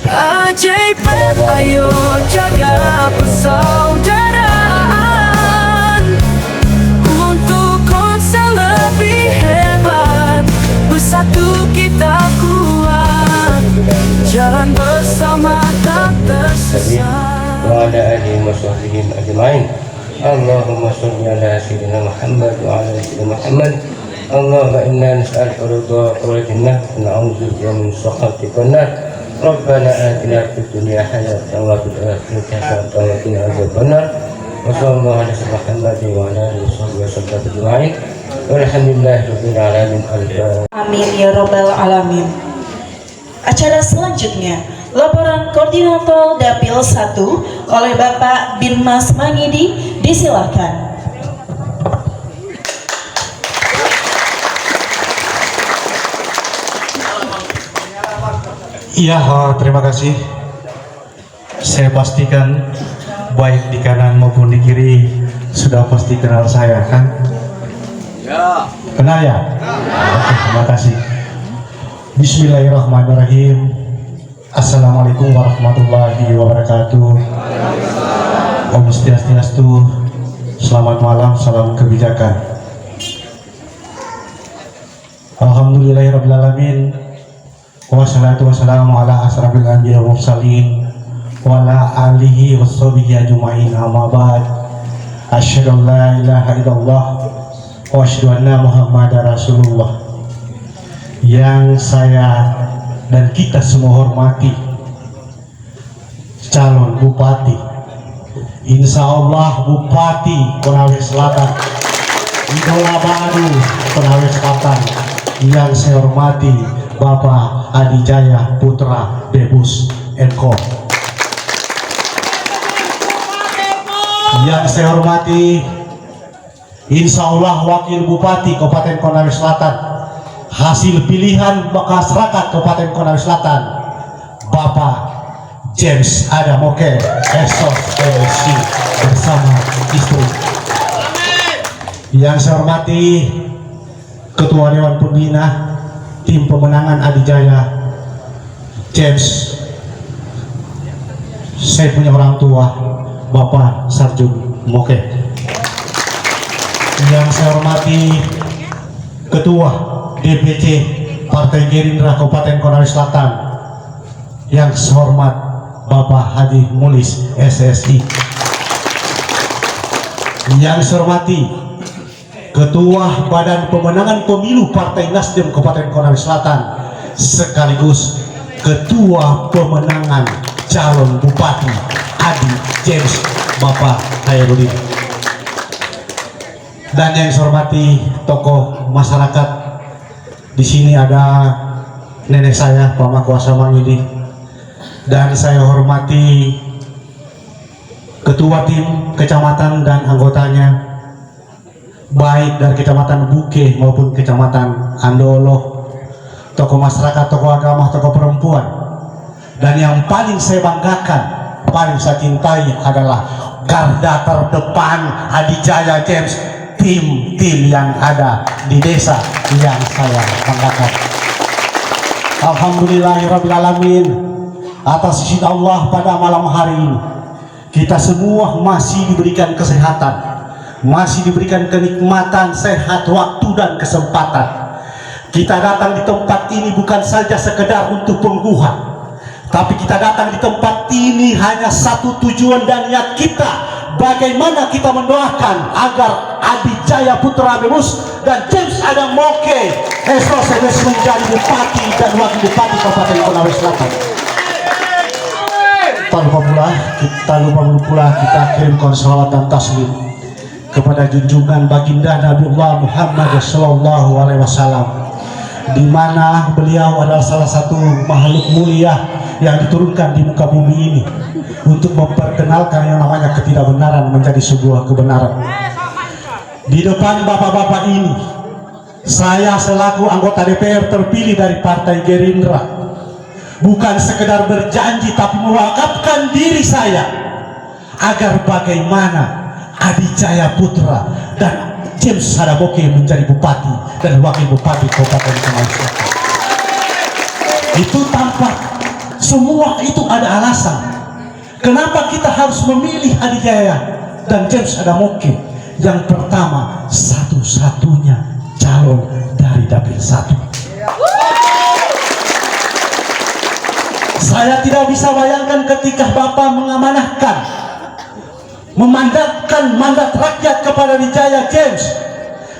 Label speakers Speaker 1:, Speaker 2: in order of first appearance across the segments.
Speaker 1: Ajaib, ayo jaga persaudaraan untuk bangsa lebih hebat. Bersatu kita kuat, jalan bersama tak tersesat.
Speaker 2: Wa ala alihi wa sahbihi ajma'in. Allahumma shalli ala sayyidina Muhammad wa ala sayyidina Muhammad. Allahumma inna nas'aluka ridha wal jannah wa na'udzu bika min sakhatika wan nar. Rabbana atina fid dunya hasanatan wa fil akhirati hasanatan wa qina adzaban nar. Wa sallallahu ala sayyidina Muhammad wa ala alihi wa sahbihi ajma'in. Walhamdulillahi rabbil alamin.
Speaker 3: Amin ya rabbal alamin. Acara selanjutnya, laporan koordinator Dapil 1 oleh Bapak Binmas Mangidi, disilakan.
Speaker 4: Iya, terima kasih. Saya pastikan baik di kanan maupun di kiri sudah pasti kenal saya, kan? Ya. Kenal ya? Oke, terima kasih. Bismillahirrahmanirrahim. Assalamualaikum warahmatullahi wabarakatuh. Om Swastiastu. Selamat malam, salam kebijakan. Alhamdulillahirrabbilalamin. Wassalatu wassalamu ala asrafil anbiya wal mursalin wa ala alihi washabihi ajma'in, amma ba'd. Asyhadu an la ilaha illallah wa asyhadu anna Muhammadar Rasulullah. Yang saya dan kita semua hormati calon bupati, insya Allah Bupati Konawe Selatan, idola baru Konawe Selatan, yang saya hormati Bapak Adijaya Putra Debus Eko, yang saya hormati insya Allah Wakil Bupati Kabupaten Konawe Selatan, hasil pilihan masyarakat Kabupaten Konawe Selatan, Bapak James Adamoke Esos LC bersama istri. Yang saya hormati Ketua Dewan Pembina Tim Pemenangan Adijaya James. Saya punya orang tua Bapak Sarjun Moke. Yang saya hormati Ketua DPC Partai Gerindra Kabupaten Konawe Selatan, yang sehormat Bapak Haji Mulis SSI. Yang saya hormati Ketua Badan Pemenangan Pemilu Partai Nasdem Kabupaten Konawe Selatan, sekaligus Ketua Pemenangan Calon Bupati Adi James Bapak Hairudin. Dan yang saya hormati tokoh masyarakat, di sini ada nenek saya Pak Makuasa Mangidi, dan saya hormati Ketua Tim Kecamatan dan anggotanya, baik dari Kecamatan Buke maupun Kecamatan Andolo, tokoh masyarakat, tokoh agama, tokoh perempuan. Dan yang paling saya banggakan, paling saya cintai adalah garda terdepan Adijaya James, tim yang ada di desa yang saya banggakan. Alhamdulillahirrabbilalamin. Atas izin Allah pada malam hari ini kita semua masih diberikan kesehatan, masih diberikan kenikmatan, sehat, waktu dan kesempatan. Kita datang di tempat ini bukan saja sekedar untuk penggugat, tapi kita datang di tempat ini hanya satu tujuan dan niat kita, bagaimana kita mendoakan agar Adijaya Putra Debus dan James Adamoke Esos menjadi Bupati dan Wakil Bupati Kabupaten Konawe Selatan. Tak lupa pula kita kirimkan salawat dan taslim kepada junjungan baginda Nabiullah Muhammad Sallallahu Alaihi Wasallam, di mana beliau adalah salah satu makhluk mulia yang diturunkan di muka bumi ini untuk memperkenalkan yang namanya ketidakbenaran menjadi sebuah kebenaran. Di depan bapak-bapak ini, saya selaku anggota DPR terpilih dari Partai Gerindra, bukan sekedar berjanji tapi mewakafkan diri saya agar bagaimana Adijaya Putra dan James Adamoke menjadi Bupati dan Wakil Bupati Kabupaten Konawe Selatan. Itu tanpa semua itu ada alasan. Kenapa kita harus memilih Adi Jaya dan James Adamoke? Yang pertama, satu-satunya calon dari Dapil 1. Saya tidak bisa bayangkan ketika Bapak mengamanahkan, memandatkan mandat rakyat kepada Adi Jaya James,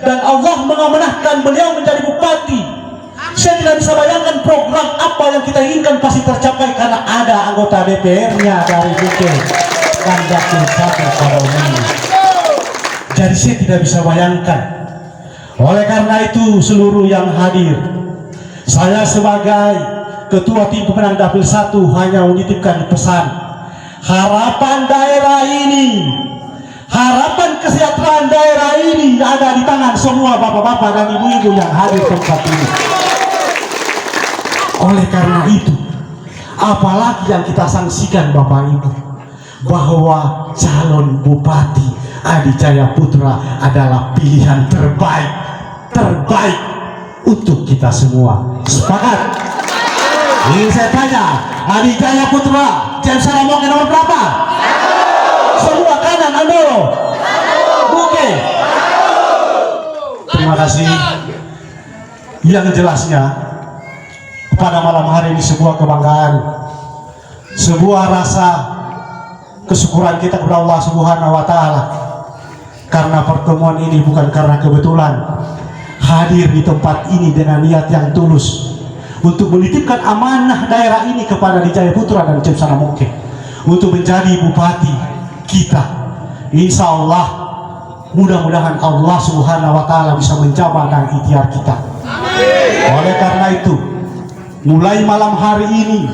Speaker 4: dan Allah mengamanahkan beliau menjadi bupati. Saya tidak bisa bayangkan program apa yang kita inginkan pasti tercapai karena ada anggota DPR-nya dari Bukit dan Dapil 1 pada umumnya. Jadi saya tidak bisa bayangkan. Oleh karena itu seluruh yang hadir, saya sebagai Ketua Tim Pemenang Dapil 1 hanya menitipkan pesan. Harapan daerah ini, harapan kesejahteraan daerah ini ada di tangan semua bapak-bapak dan ibu-ibu yang hadir tempat ini. Oleh karena itu, apalagi yang kita sanksikan Bapak Ibu, bahwa calon Bupati Adi Jaya Putra adalah pilihan terbaik untuk kita semua. Sepakat? Ini saya tanya, Adi Jaya Putra, James Adamoke nomor berapa? Semua kanan, Andoro. Oke. Terima kasih. Yang jelasnya, pada malam hari ini sebuah kebanggaan, sebuah rasa kesyukuran kita kepada Allah Subhanahu wa Ta'ala, karena pertemuan ini bukan karena kebetulan. Hadir di tempat ini dengan niat yang tulus untuk menitipkan amanah daerah ini kepada Adi Jaya Putra dan James Adamoke untuk menjadi bupati kita. Insya Allah, mudah-mudahan Allah Subhanahu wa Ta'ala bisa menjawab dan ikhtiar kita. Oleh karena itu, mulai malam hari ini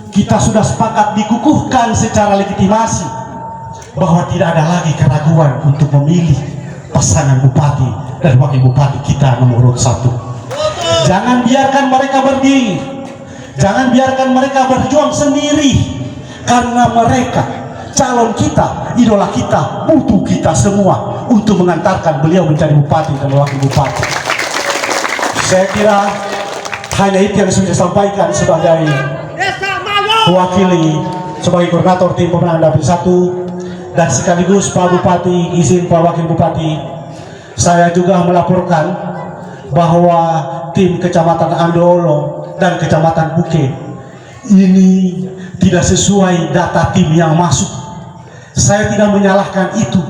Speaker 4: kita sudah sepakat dikukuhkan secara legitimasi bahwa tidak ada lagi keraguan untuk memilih pasangan bupati dan wakil bupati kita nomor 1. Jangan biarkan mereka berdiri, jangan biarkan mereka berjuang sendiri, karena mereka calon kita, idola kita, mutu kita semua untuk mengantarkan beliau menjadi bupati dan wakil bupati. Saya kira hanya itu yang sudah saya sampaikan sebagai mewakili, sebagai koordinator tim pemenang Dapil 1, dan sekaligus Pak Bupati, izin Pak Wakil Bupati, saya juga melaporkan bahwa tim Kecamatan Andolo dan Kecamatan Bukit ini tidak sesuai data tim yang masuk. Saya tidak menyalahkan itu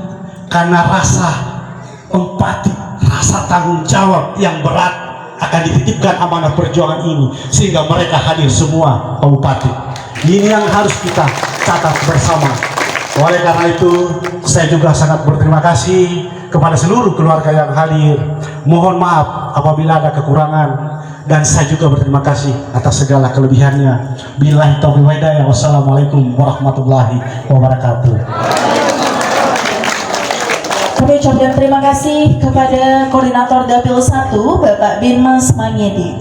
Speaker 4: karena rasa empati, rasa tanggung jawab yang berat akan dititipkan amanah perjuangan ini sehingga mereka hadir semua Pak Bupati. Ini yang harus kita catat bersama. Oleh karena itu, saya juga sangat berterima kasih kepada seluruh keluarga yang hadir. Mohon maaf apabila ada kekurangan, dan saya juga berterima kasih atas segala kelebihannya. Billahi taufiq wal hidayah. Wassalamualaikum warahmatullahi wabarakatuh.
Speaker 3: Kami ucapkan terima kasih kepada Koordinator Dapil 1 Bapak Binmas Mangedi.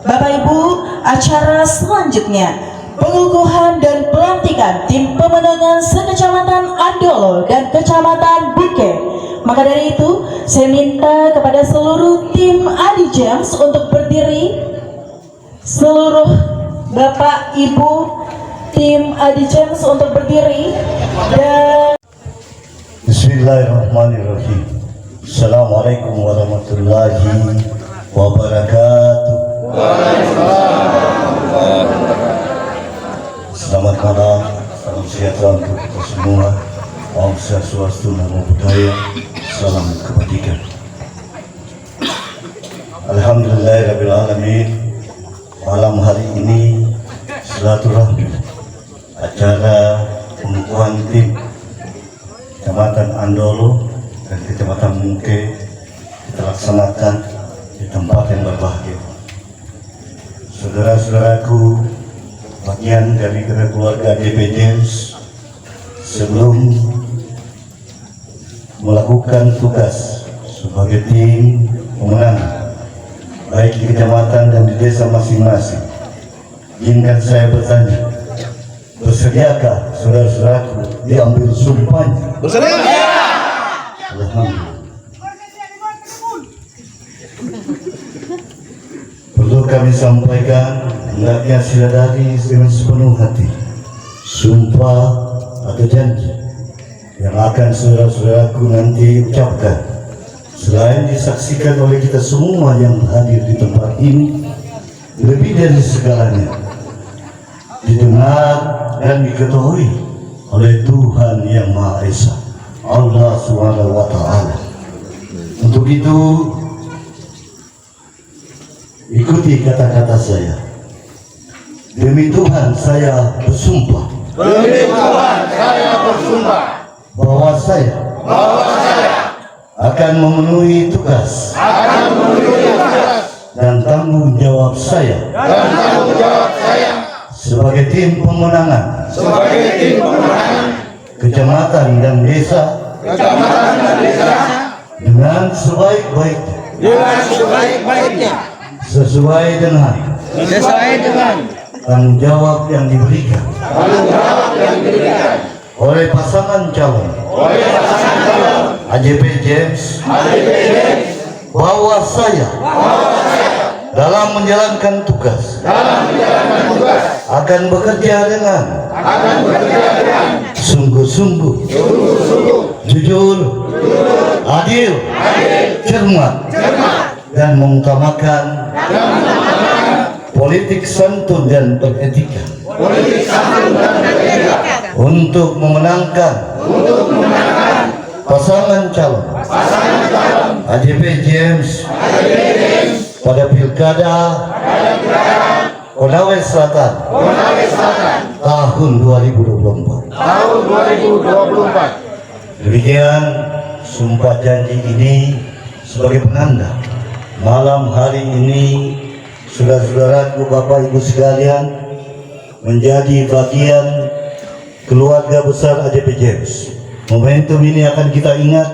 Speaker 3: Bapak Ibu, acara selanjutnya pengukuhan dan pelantikan tim pemenangan sekecamatan Andolo dan Kecamatan Bukit. Maka dari itu, saya minta kepada seluruh tim Adi James untuk berdiri. Seluruh Bapak Ibu tim Adi James untuk berdiri. Dan
Speaker 5: Bismillahirrahmanirrahim. Assalamualaikum warahmatullahi wabarakatuh. Selamat malam, salam sejahtera untuk kita semua. Om Swastiastu, Namo Buddhaya, salam kebajikan. Alhamdulillahirabbil alamin. Malam hari ini silaturahmi acara pengukuhan tim Kecamatan Andolo dan Kecamatan Bukit kita laksanakan di tempat yang berbahagia. Saudara-saudaraku, bagian dari keluarga DP James, sebelum melakukan tugas sebagai tim pemenang baik di kecamatan dan di desa masing-masing, izinkan saya bertanya, bersediakah saudara-saudaraku diambil sumpahnya? Bersedia. Alhamdulillah. Perlu kami sampaikan hendaknya siladari dengan sepenuh hati sumpah atau janji yang akan saudara-saudaraku nanti ucapkan, selain disaksikan oleh kita semua yang hadir di tempat ini, lebih dari segalanya didengar dan diketahui oleh Tuhan yang Maha Esa, Allah Subhanahu wa Ta'ala. Untuk itu, ikuti kata-kata saya. Demi Tuhan saya bersumpah.
Speaker 6: Demi Tuhan saya bersumpah
Speaker 5: Bahwa saya akan memenuhi tugas dan tanggung jawab saya sebagai tim pemenangan kecamatan dan desa dengan sebaik-baiknya sesuai dengan tanggung jawab yang diberikan oleh pasangan calon AJP James bahwa saya dalam menjalankan tugas akan bekerja dengan sungguh-sungguh, jujur, adil, cermat, dan mengutamakan politik santun dan beretika untuk memenangkan pasangan calon AJP James pada Pilkada Konawe Selatan tahun 2024. Demikian sumpah janji ini sebagai penanda malam hari ini saudara-saudaraku, Bapak Ibu sekalian, menjadi bagian keluarga besar AJP James. Momentum ini akan kita ingat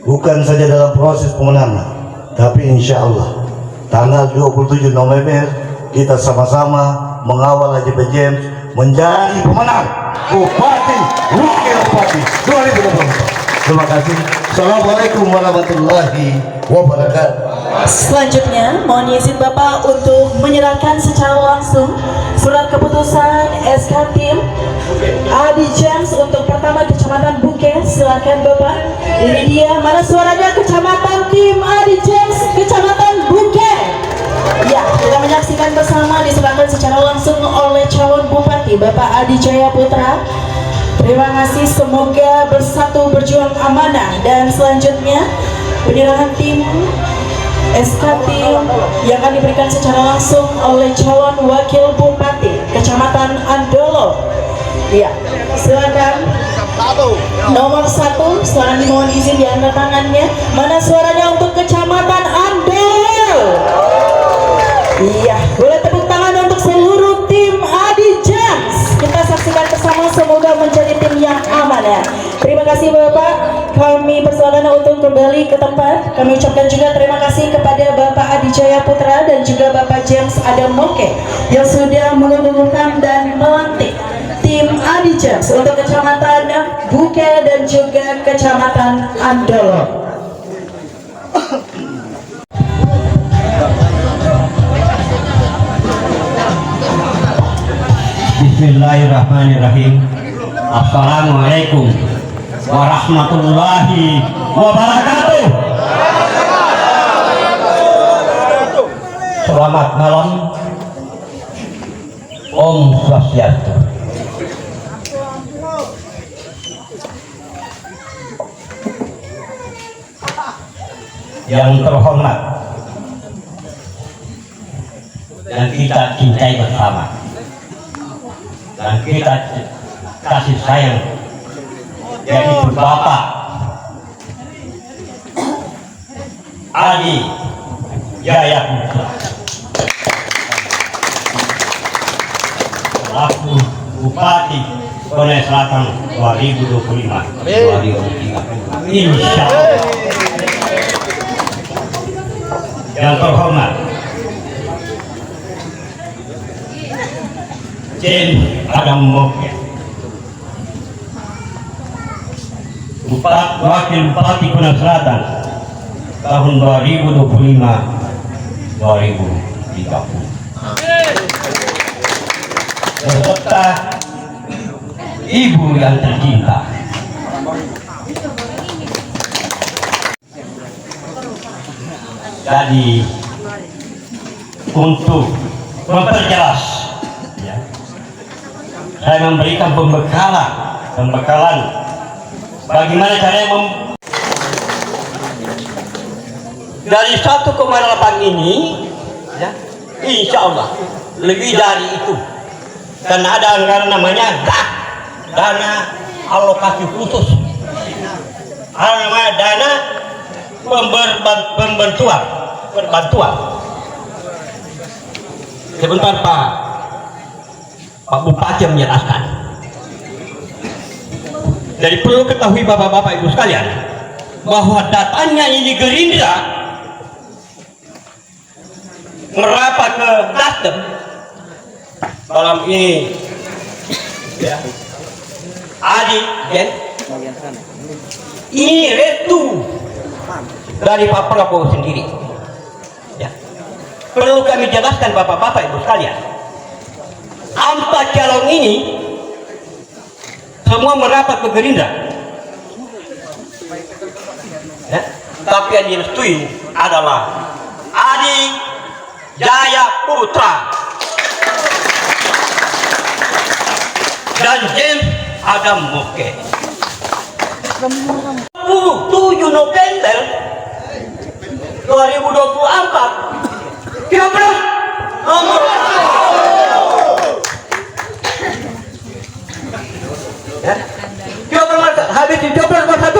Speaker 5: bukan saja dalam proses pemenangan, tapi insya Allah tanggal 27 November kita sama-sama mengawal AJP James menjadi pemenang Bupati Wakil Bupati 2024. Terima kasih. Assalamualaikum warahmatullahi wabarakatuh.
Speaker 3: Selanjutnya, mohon izin Bapak untuk menyerahkan secara langsung surat keputusan SK Tim Adi James untuk pertama Kecamatan Bukit. Silakan Bapak. Ini dia, mana suaranya Kecamatan Tim Adi James Kecamatan Bukit. Ya, kita menyaksikan bersama diserahkan secara langsung oleh calon Bupati Bapak Adi Jaya Putra. Terima kasih, semoga bersatu berjuang amanah. Dan selanjutnya penyerahan tim SK Tim yang akan diberikan secara langsung oleh calon Wakil Bupati Kecamatan Andolo. Ya, silakan. Nomor 1, silakan dimohon izin diangkat tangannya. Mana suaranya untuk Kecamatan Andolo? Iya, boleh tepuk tangan untuk seluruh tim Adi James. Kita saksikan bersama, semoga menjadi tim yang aman ya. Terima kasih Bapak. Kami persilakan untuk kembali ke tempat. Kami ucapkan juga terima kasih kepada Bapak Adi Jaya Putra dan juga Bapak James Adam Moke yang sudah mengumpulkan dan melantik tim Adi James untuk Kecamatan Bukit dan juga Kecamatan Andolo.
Speaker 7: Bismillahirrahmanirrahim. Assalamualaikum warahmatullahi wabarakatuh. Selamat malam. Om Swastiastu. Yang terhormat dan kita cintai bersama, dan kita kasih sayang, yaitu Bapak Adi Jaya Putra selaku Bupati Konawe Selatan 2025-2030. Insya Allah. Yang terhormat James Adam Moke, Wakil Bupati Konawe Selatan tahun 2025-2030. beserta ibu yang tercinta. Jadi untuk memperjelas, ya, saya memberikan pembekalan bagaimana caranya dari 1,8 ini, ya, insya Allah lebih dari itu, karena ada anggaran namanya dana alokasi khusus, ada namanya dana perbantuan. Sebentar Pak Bupati menjelaskan. Jadi perlu ketahui bapak-bapak ibu sekalian bahwa datanya ini Gerindra merapat ke Nasdem dalam ini, ya, Adi, ya, ini restu dari Pak Prabowo sendiri, ya. Perlu kami jelaskan bapak-bapak ibu sekalian, 4 calon ini semua merapat ke Gerindra, ya. Tapi yang direstui adalah Adi Jaya Putra dan James Adam Moke. 7 November 2024 Pilpres nomor habis di Pilpres nomor 1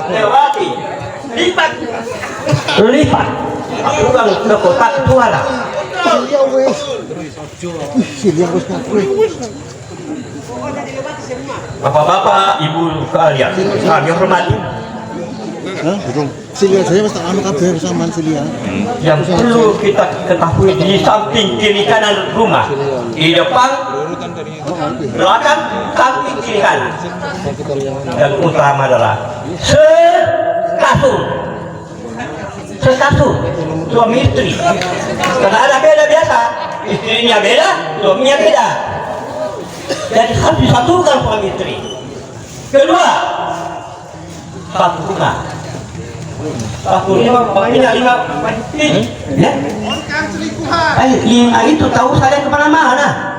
Speaker 7: lewati lipat bukan ke kotak suara. Bapak-bapak, ibu sekalian, kami hormati. Yang perlu kita ketahui di samping kiri kanan rumah, di depan, belakang, samping kiri kanan, dan utama adalah sekasur suami istri. Karena ada beda biasa, istrinya beda, suaminya beda. Jadi harus disatukan suami istri. Kedua, satu rumah. Satu lima ini, ya. Lima itu tahu saya kemana-mana,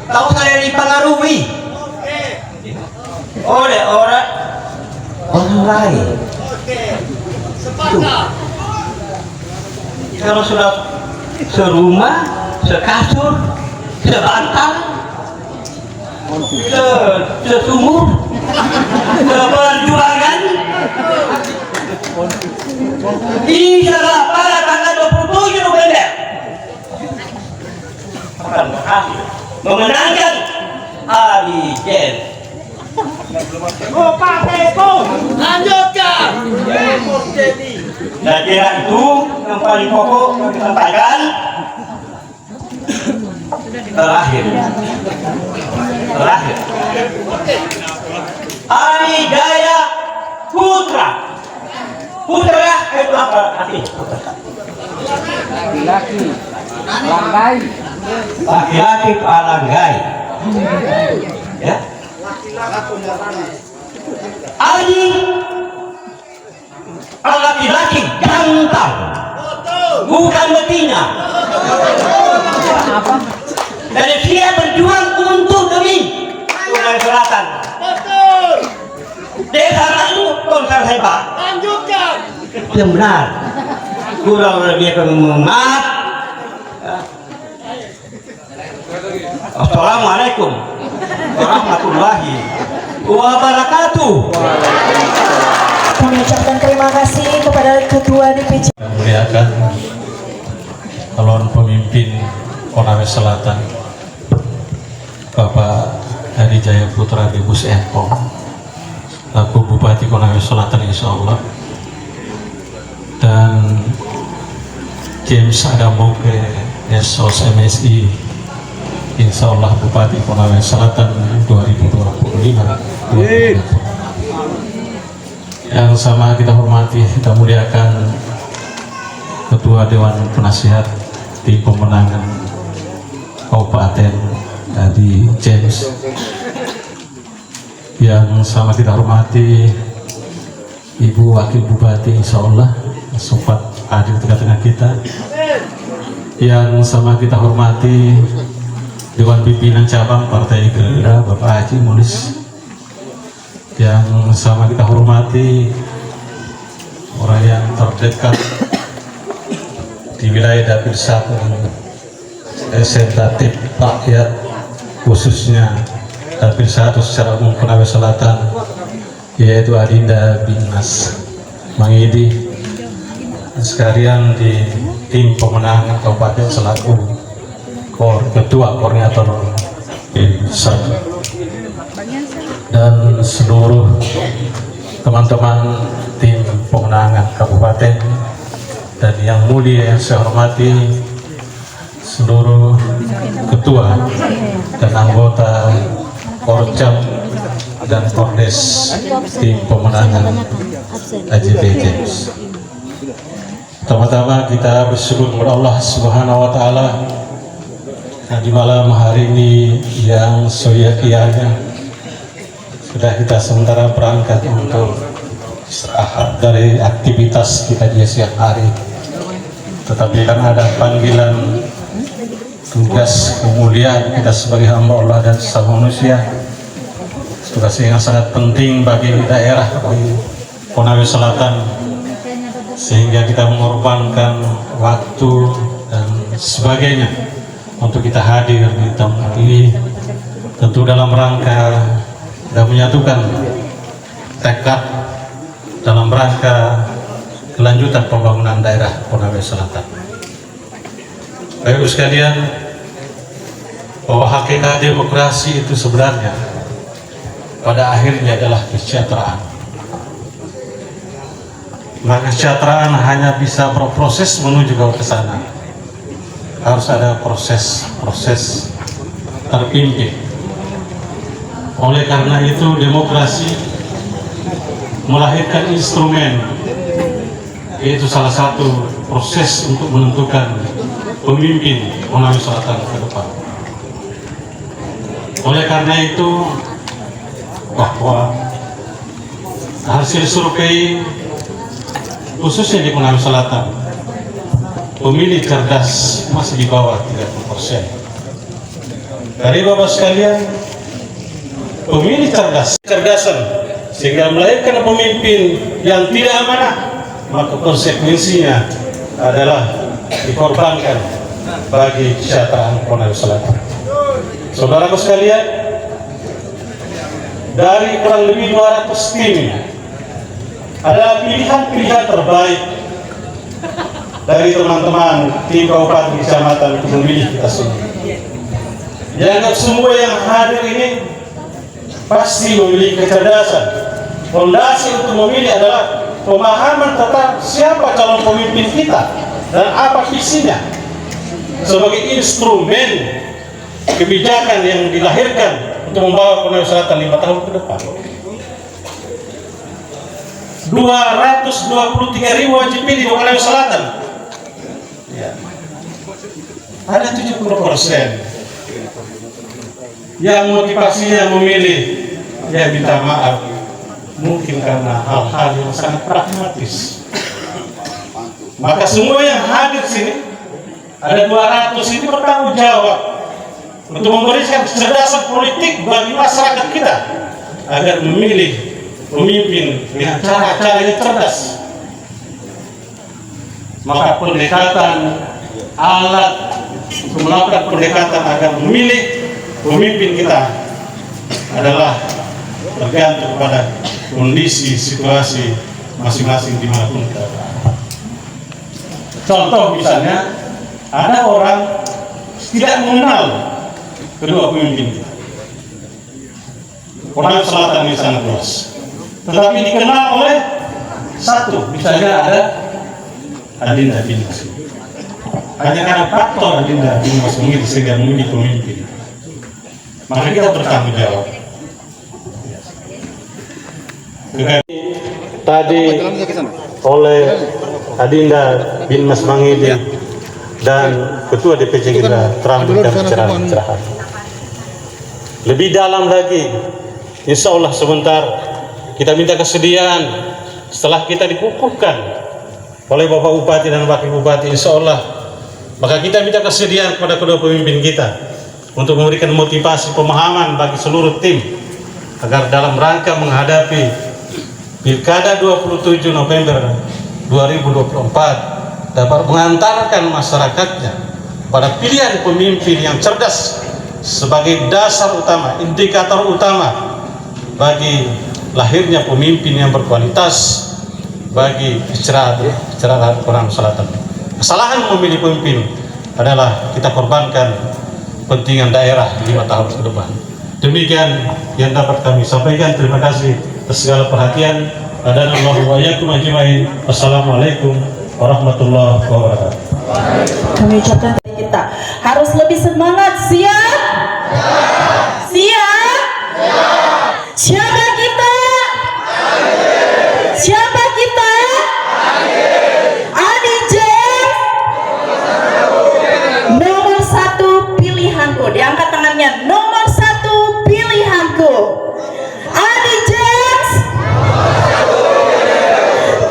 Speaker 7: tahu saya dipengaruhi oleh orang lain. Kalau sudah serumah, sekasur, sebantal, sesumur, seperjuangan, insyaallah pada tanggal 27 November akan berhasil memenangkan Ali Jen. Lanjutkan. Saya kira itu yang paling pokok yang disampaikan. Terakhir Ali Jaya Putra itu apa artinya? Laki-laki palanggai, ya. Ali laki-laki jantan, bukan betina. Dan dia berjuang untuk demi Sungai Selatan. Desa itu konser hebat. Lanjutkan. Yang benar. Kurang lebih maaf. Assalamualaikum warahmatullahi wabarakatuh.
Speaker 3: Kami ucapkan terima kasih kepada Ketua DPC.
Speaker 8: Yang muliakan calon pemimpin Konawe Selatan Bapak Adi Jaya Putra Debus Eko, laku Bupati Konawe Selatan insya Allah, dan James Adam Moke SOS MSI insya Allah Bupati Konawe Selatan 2025. Yang sama kita hormati, kita muliakan Ketua Dewan Penasihat Tim Pemenangan Kabupaten Adi James, yang sama kita hormati Ibu Wakil Bupati, insya Allah sempat hadir di tengah-tengah kita, yang sama kita hormati Dewan Pimpinan Cabang Partai Gerindra Bapak Haji Munis, yang sama kita hormati orang yang terdekat di wilayah Dapil 1 representatif rakyat, khususnya Dapil 1 secara umum Konawe Selatan, yaitu Adinda Binmas Mangidi, sekalian di tim pemenangan kabupaten selaku ketua koordinator Desa, dan seluruh teman-teman tim pemenangan kabupaten, dan yang mulia yang saya hormati seluruh ketua dan anggota Korcam dan Kordes tim pemenangan AJP James. Pertama-tama kita bersyukur kepada Allah Subhanahu wa Ta'ala di malam hari ini yang soyakianya sudah kita sementara berangkat untuk istirahat dari aktivitas kita di siang hari, tetapi karena ada panggilan tugas kemuliaan kita sebagai hamba Allah dan sesama manusia, tugas yang sangat penting bagi daerah Konawe Selatan, sehingga kita mengorbankan waktu dan sebagainya untuk kita hadir di tempat ini, tentu dalam rangka dan menyatukan tekad dalam rangka kelanjutan pembangunan daerah Konawe Selatan. Bapak Ibu sekalian, bahwa hakikat demokrasi itu sebenarnya pada akhirnya adalah kesejahteraan. Maka kesejahteraan hanya bisa berproses menuju ke sana. Harus ada proses terpimpin. Oleh karena itu demokrasi melahirkan instrumen, yaitu salah satu proses untuk menentukan pemimpin Konawe Selatan ke depan. Oleh karena itu, bahwa hasil survei khususnya di Konawe Selatan, pemilih cerdas masih di bawah 30%. Dari Bapak sekalian, pemilih cerdasan sehingga melahirkan pemimpin yang tidak amanah, maka konsekuensinya adalah dikorbankan bagi kesejahteraan Konawe Selatan. Saudaraku sekalian, dari kurang lebih 200 tim adalah pilihan-pilihan terbaik dari teman-teman tim kabupaten kecamatan untuk memilih kita semua. Dianggap semua yang hadir ini pasti memiliki kecerdasan. Fondasi untuk memilih adalah pemahaman tentang siapa calon pemimpin kita dan apa visinya sebagai instrumen kebijakan yang dilahirkan untuk membawa Konawe Selatan 5 tahun ke depan. 223.000 wajib pilih di Konawe Selatan. Ya. Ada 70% yang motivasinya memilih, ya minta maaf, mungkin karena hal-hal yang sangat pragmatis. Maka semua yang hadir sini, ada 200 ini bertanggung jawab untuk memberikan kecerdasan politik bagi masyarakat kita agar memilih pemimpin dengan cara-cara yang cerdas. Maka pendekatan alat untuk melakukan pendekatan agar memilih pemimpin kita adalah tergantung pada kondisi situasi masing-masing di mana pun kita berada. Contoh misalnya, ada orang tidak mengenal kedua pemimpin kita. Konawe Selatan ini sangat luas, tetapi dikenal oleh satu, misalnya ada Adinda Binmas. Hanya karena faktor Adinda Binmas memilih sehingga memilih pemimpin, maka kita bertanggung jawab. Tadi oleh Adinda Binmas Mangidi dan Ketua DPC kita terampilkan pencerahan. Lebih dalam lagi, insya Allah sebentar kita minta kesediaan setelah kita dikukuhkan oleh Bapak Bupati dan Wakil Bupati, insya Allah maka kita minta kesediaan kepada kedua pemimpin kita untuk memberikan motivasi pemahaman bagi seluruh tim agar dalam rangka menghadapi Pilkada 27 November 2024 dapat mengantarkan masyarakatnya pada pilihan pemimpin yang cerdas sebagai dasar utama, indikator utama bagi lahirnya pemimpin yang berkualitas bagi pencerahan orang selatan. Kesalahan memilih pemimpin adalah kita korbankan kepentingan daerah 5 tahun ke depan. Demikian yang dapat kami sampaikan. Terima kasih atas segala perhatian. Adanallahu wa iyyakum ajmain. Assalamualaikum warahmatullahi wabarakatuh.
Speaker 3: Kami ucapkan kita harus lebih semangat. Siap? Siap? Siapa kita? Siapa kita? Adijen nomor 1 pilihanku. Diangkat tangannya. Nomor 1 pilihanku. Adijen,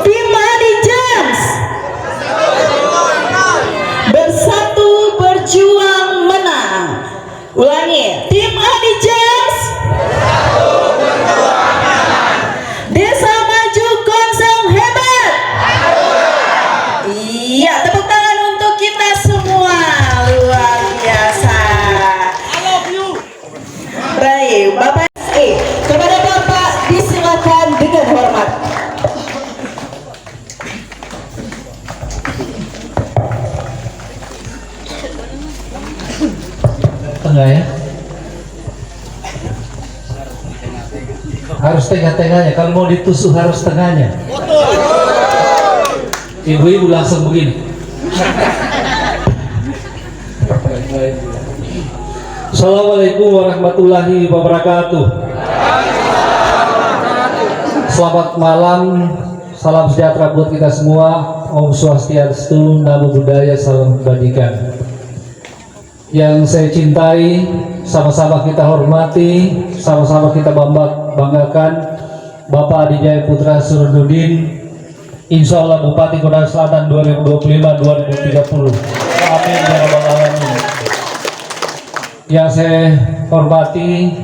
Speaker 3: tim Adijen bersatu berjuang menang. Ulangi, tim Adijen Desa Maju Konsel hebat. Iya, tepuk tangan untuk kita semua. Luar biasa. I love you. Baik, Bapak kepada Bapak disilakan dengan hormat.
Speaker 9: Tengah ya. Harus tengah-tengahnya. Kalau mau ditusuk harus tengahnya. Ibu-ibu langsung begini. Assalamualaikum warahmatullahi wabarakatuh. Selamat malam. Salam sejahtera buat kita semua. Om Swastiastu, Namo Buddhaya, salam kebajikan. Yang saya cintai, sama-sama kita hormati, sama-sama kita banggakan Bapak Adi Jaya Putra Surududin, insya Allah Bupati Kota Selatan 2025-2030. Amin ya rabbal alamin. Yang saya hormati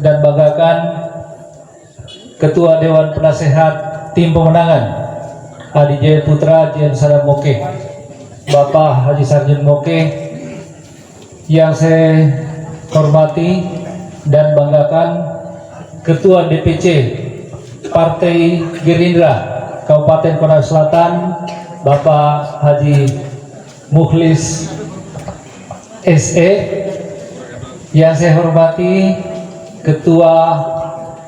Speaker 9: dan banggakan Ketua Dewan Penasehat Tim Pemenangan Adi Jaya Putra Jen Sadam Moke, Bapak Haji Sarjen Moke. Yang saya hormati dan banggakan Ketua DPC Partai Gerindra Kabupaten Kota Selatan, Bapak Haji Mukhlis SE. Yang saya hormati Ketua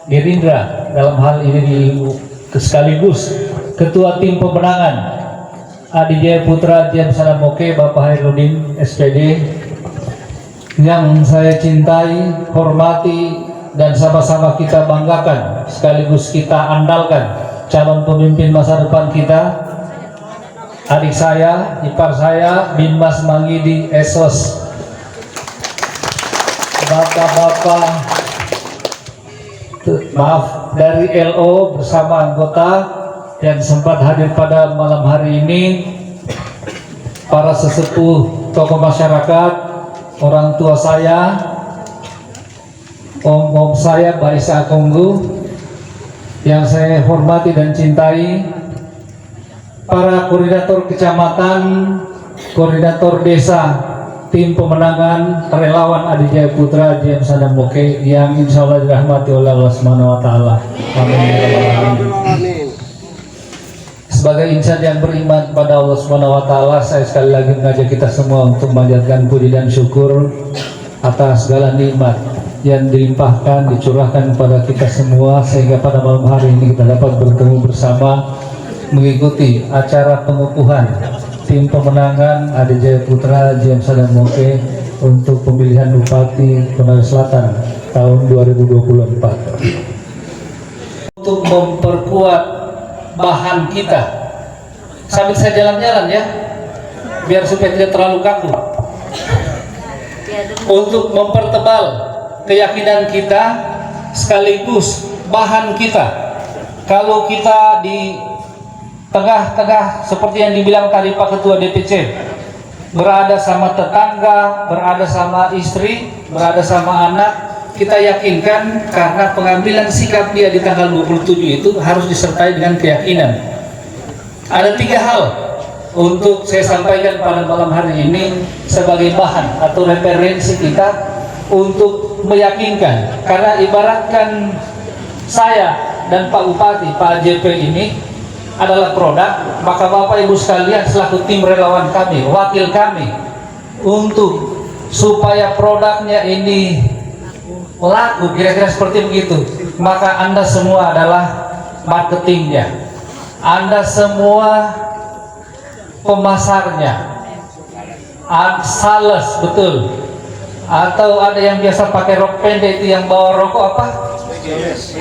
Speaker 9: Gerindra, dalam hal ini sekaligus Ketua Tim Pemenangan Adi Jaya Putra Jen Sadam Moke, Bapak Hairudin SPD. Yang saya cintai, hormati, dan sama-sama kita banggakan sekaligus kita andalkan calon pemimpin masa depan kita, adik saya, ipar saya, Binmas Mangidi Esos, bapak-bapak maaf dari LO bersama anggota yang sempat hadir pada malam hari ini, para sesepuh tokoh masyarakat, orang tua saya, om saya, Mbak Isa Konggu, yang saya hormati dan cintai, para koordinator kecamatan, koordinator desa, tim pemenangan relawan Adi Jaya Putra Jen Sadam Moke yang insya Allah dirahmati oleh Allah Subhanahu wa Ta'ala. Amin. Sebagai insan yang beriman pada Allah Subhanahu wa Ta'ala, saya sekali lagi mengajak kita semua untuk memanjatkan puji dan syukur atas segala nikmat yang dilimpahkan, dicurahkan kepada kita semua, sehingga pada malam hari ini kita dapat bertemu bersama mengikuti acara pengukuhan tim pemenangan Adi Jaya Putra Jen Sadam Moke untuk pemilihan Bupati Kota Selatan tahun 2024. Untuk memperkuat bahan kita sambil saya jalan-jalan ya, biar supaya tidak terlalu kaku. Untuk mempertebal keyakinan kita sekaligus bahan kita. Kalau kita di tengah-tengah seperti yang dibilang tadi Pak Ketua DPC, berada sama tetangga, berada sama istri, berada sama anak, kita yakinkan karena pengambilan sikap dia di tanggal 27 itu harus disertai dengan keyakinan. Ada 3 hal untuk saya sampaikan pada malam hari ini sebagai bahan atau referensi kita untuk meyakinkan, karena ibaratkan saya dan Pak Bupati, Pak JP ini adalah produk, maka Bapak Ibu sekalian selaku tim relawan kami, wakil kami untuk supaya produknya ini laku, kira-kira seperti begitu, maka Anda semua adalah marketingnya, Anda semua pemasarnya, sales, betul. Atau ada yang biasa pakai rok pendek itu yang bawa rokok apa?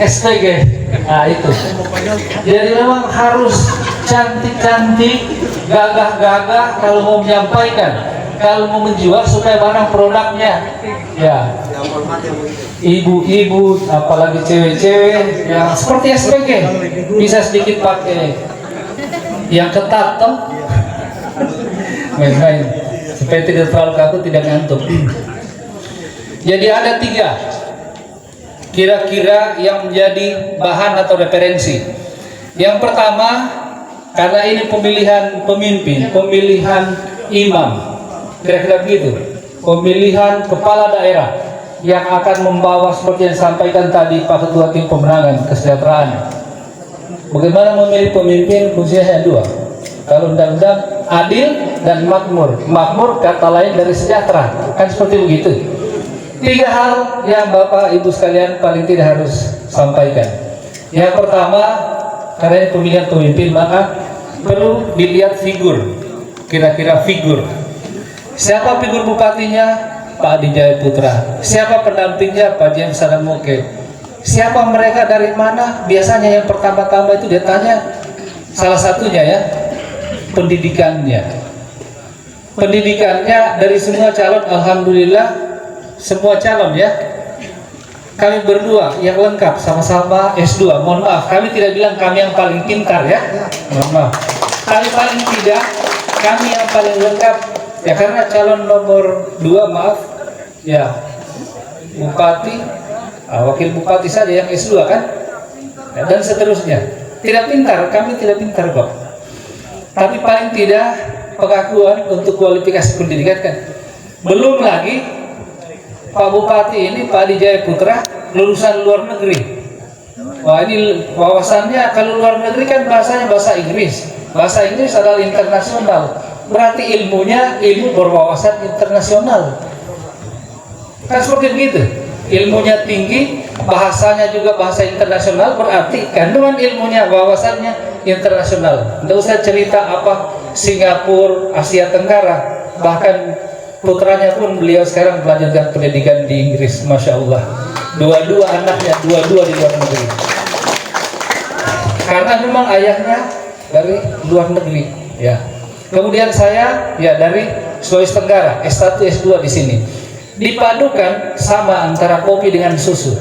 Speaker 9: SPG. Nah itu. Jadi memang harus cantik-cantik, gagah-gagah kalau mau menyampaikan, kalau mau menjual supaya barang produknya. Ya. Ibu-ibu, apalagi cewek-cewek yang seperti SPG bisa sedikit pakai yang ketat toh. Main-main supaya tidak terlalu kaku, tidak ngantuk. Jadi ada 3 kira-kira yang menjadi bahan atau referensi. Yang pertama, karena ini pemilihan pemimpin, pemilihan imam, kira-kira begitu, pemilihan kepala daerah yang akan membawa seperti yang disampaikan tadi Pak Ketua Tim Pemenangan Kesejahteraan. Bagaimana memilih pemimpin? Fungsinya 2. Kalau undang-undang adil dan makmur. Makmur kata lain dari sejahtera, kan seperti begitu. 3 hal yang Bapak Ibu sekalian paling tidak harus sampaikan. Yang pertama, karena ini pemilihan pemimpin, maka perlu dilihat figur, kira-kira figur. Siapa figur bupatinya? Pak Adi Jaya Putra. Siapa pendampingnya? Pak James Sadamoke. Siapa mereka, dari mana? Biasanya yang pertama-tama itu dia tanya salah satunya ya, pendidikannya. Pendidikannya dari semua calon, alhamdulillah semua calon ya. Kami berdua yang lengkap sama-sama S2. Mohon maaf, kami tidak bilang kami yang paling pintar ya. Mohon maaf. Kami paling tidak, kami yang paling lengkap ya, karena calon nomor 2 maaf ya, bupati, wakil bupati saja yang S2 kan ya, dan seterusnya. Tidak pintar, kami tidak pintar kok. Tapi paling tidak pengakuan untuk kualifikasi pendidikan kan. Belum lagi Pak Bupati ini, Pak Adi Jaya Putra, lulusan luar negeri. Wah, ini wawasannya kalau luar negeri kan bahasanya bahasa Inggris. Bahasa Inggris adalah internasional. Berarti ilmunya ilmu berwawasan internasional. Kan seperti begitu. Ilmunya tinggi, bahasanya juga bahasa internasional, berarti kandungan ilmunya, wawasannya internasional. Tidak usah cerita apa Singapura, Asia Tenggara, bahkan putranya pun beliau sekarang melanjutkan pendidikan di Inggris, Masya Allah. Dua-dua anaknya, dua-dua di luar negeri. Karena memang ayahnya dari luar negeri, ya. Kemudian saya, ya dari Sulawesi Tenggara, S1, S2 di sini. Dipadukan sama antara kopi dengan susu.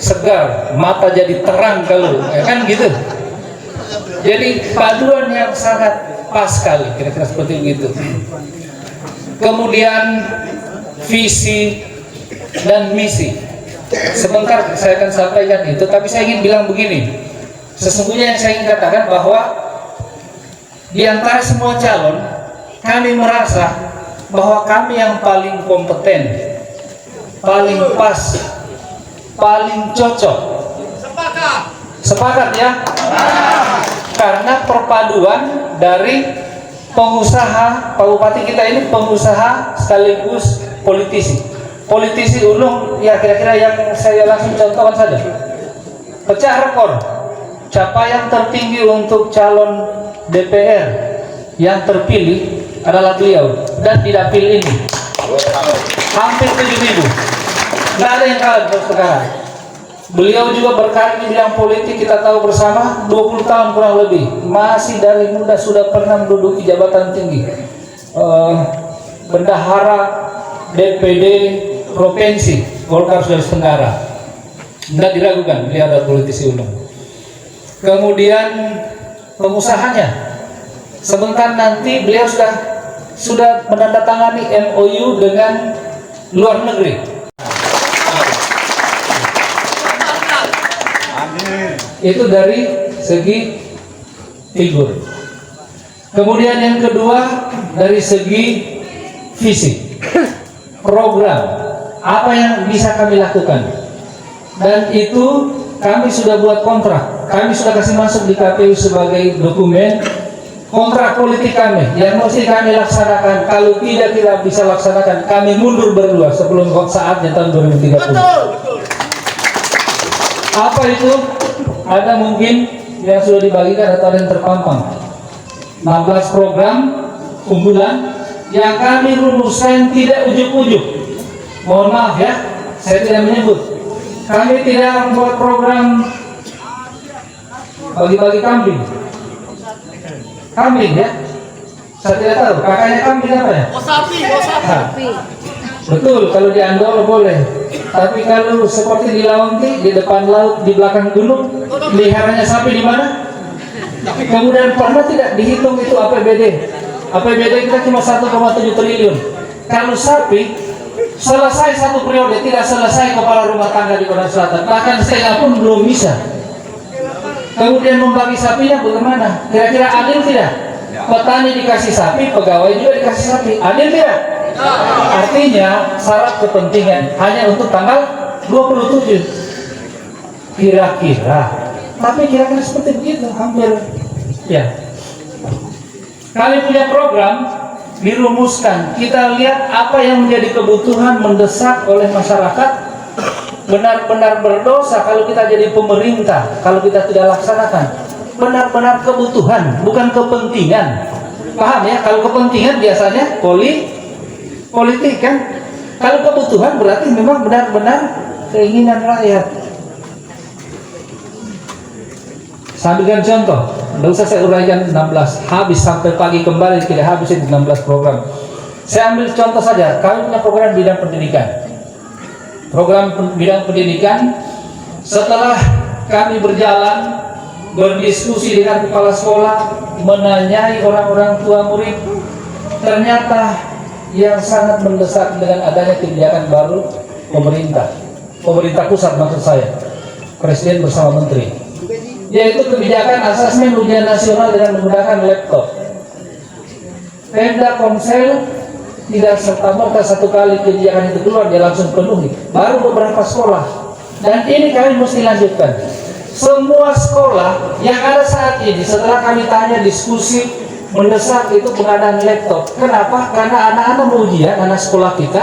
Speaker 9: Segar, mata jadi terang kalau, ya kan gitu. Jadi paduan yang sangat pas sekali, kira-kira seperti begitu. Kemudian visi dan misi. Sebentar saya akan sampaikan itu, tapi saya ingin bilang begini. Sesungguhnya yang saya ingin katakan bahwa di antara semua calon, kami merasa bahwa kami yang paling kompeten, paling pas, paling cocok. Sepakat ya? Karena perpaduan dari pengusaha, Pak Bupati kita ini pengusaha sekaligus politisi. Politisi ulung, ya kira-kira yang saya langsung contohkan saja. Pecah rekor, capaian tertinggi untuk calon DPR yang terpilih adalah beliau dan tidak pilih ini. Hampir 7.000. Nggak ada yang kalah sekarang. Beliau juga berkarir di bidang politik, kita tahu bersama 20 tahun kurang lebih. Masih dari muda sudah pernah menduduki jabatan tinggi. Bendahara DPD Provinsi Golkar Sulawesi Tenggara. Tidak diragukan, beliau adalah politisi umum. Kemudian pengusahanya. Sebentar nanti beliau sudah menandatangani MOU dengan luar negeri. Itu dari segi figur. Kemudian yang kedua dari segi fisik, program apa yang bisa kami lakukan, dan itu kami sudah buat kontrak, kami sudah kasih masuk di KPU sebagai dokumen kontrak politik kami yang mesti kami laksanakan. Kalau tidak kita bisa laksanakan, kami mundur berdua sebelum saatnya tahun 2030. Apa itu? Ada mungkin yang sudah dibagikan atau ada yang terpampang. 16 program unggulan yang kami rumuskan, tidak ujuk-ujuk. Mohon maaf ya, saya tidak menyebut. Kami tidak membuat program bagi-bagi kambing. Kambing ya? Saya tidak tahu, kakaknya kambing apa ya? Sapi. Betul, kalau di Andolo boleh. Tapi kalau seperti di Laonti, di depan laut, di belakang gunung, peliharanya sapi di mana? Kemudian pernah tidak dihitung itu APBD? APBD kita cuma 1,7 triliun. Kalau sapi, selesai satu periode, tidak selesai kepala rumah tangga di Kota Selatan. Bahkan setengah pun belum bisa. Kemudian membagi sapinya bagaimana? Kira-kira adil tidak? Petani dikasih sapi, pegawai juga dikasih sapi. Adil tidak? Artinya syarat kepentingan hanya untuk tanggal 27. Kira-kira. Tapi kira-kira seperti begitu, hampir. Ya. Kami punya program dirumuskan. Kita lihat apa yang menjadi kebutuhan mendesak oleh masyarakat. Benar-benar berdosa kalau kita jadi pemerintah, kalau kita tidak laksanakan. Benar-benar kebutuhan, bukan kepentingan. Paham ya? Kalau kepentingan biasanya politik kan. Kalau kebutuhan berarti memang benar-benar keinginan rakyat. Sambilkan contoh, tidak usah saya uraikan 16, habis sampai pagi kembali tidak habis itu 16 program. Saya ambil contoh saja, kami punya program bidang pendidikan. Program bidang pendidikan, setelah kami berjalan berdiskusi dengan kepala sekolah, menanyai orang-orang tua murid, ternyata yang sangat mendesak dengan adanya kebijakan baru pemerintah pusat maksud saya, Presiden bersama Menteri, yaitu kebijakan asesmen ujian nasional dengan menggunakan laptop. Pemda Komsel tidak serta-merta satu kali kebijakan itu keluar dia langsung penuhi, baru beberapa sekolah, dan ini kami mesti lanjutkan. Semua sekolah yang ada saat ini setelah kami tanya diskusi mendesak itu pengadaan laptop. Kenapa? Karena anak-anak mau ujian, anak sekolah kita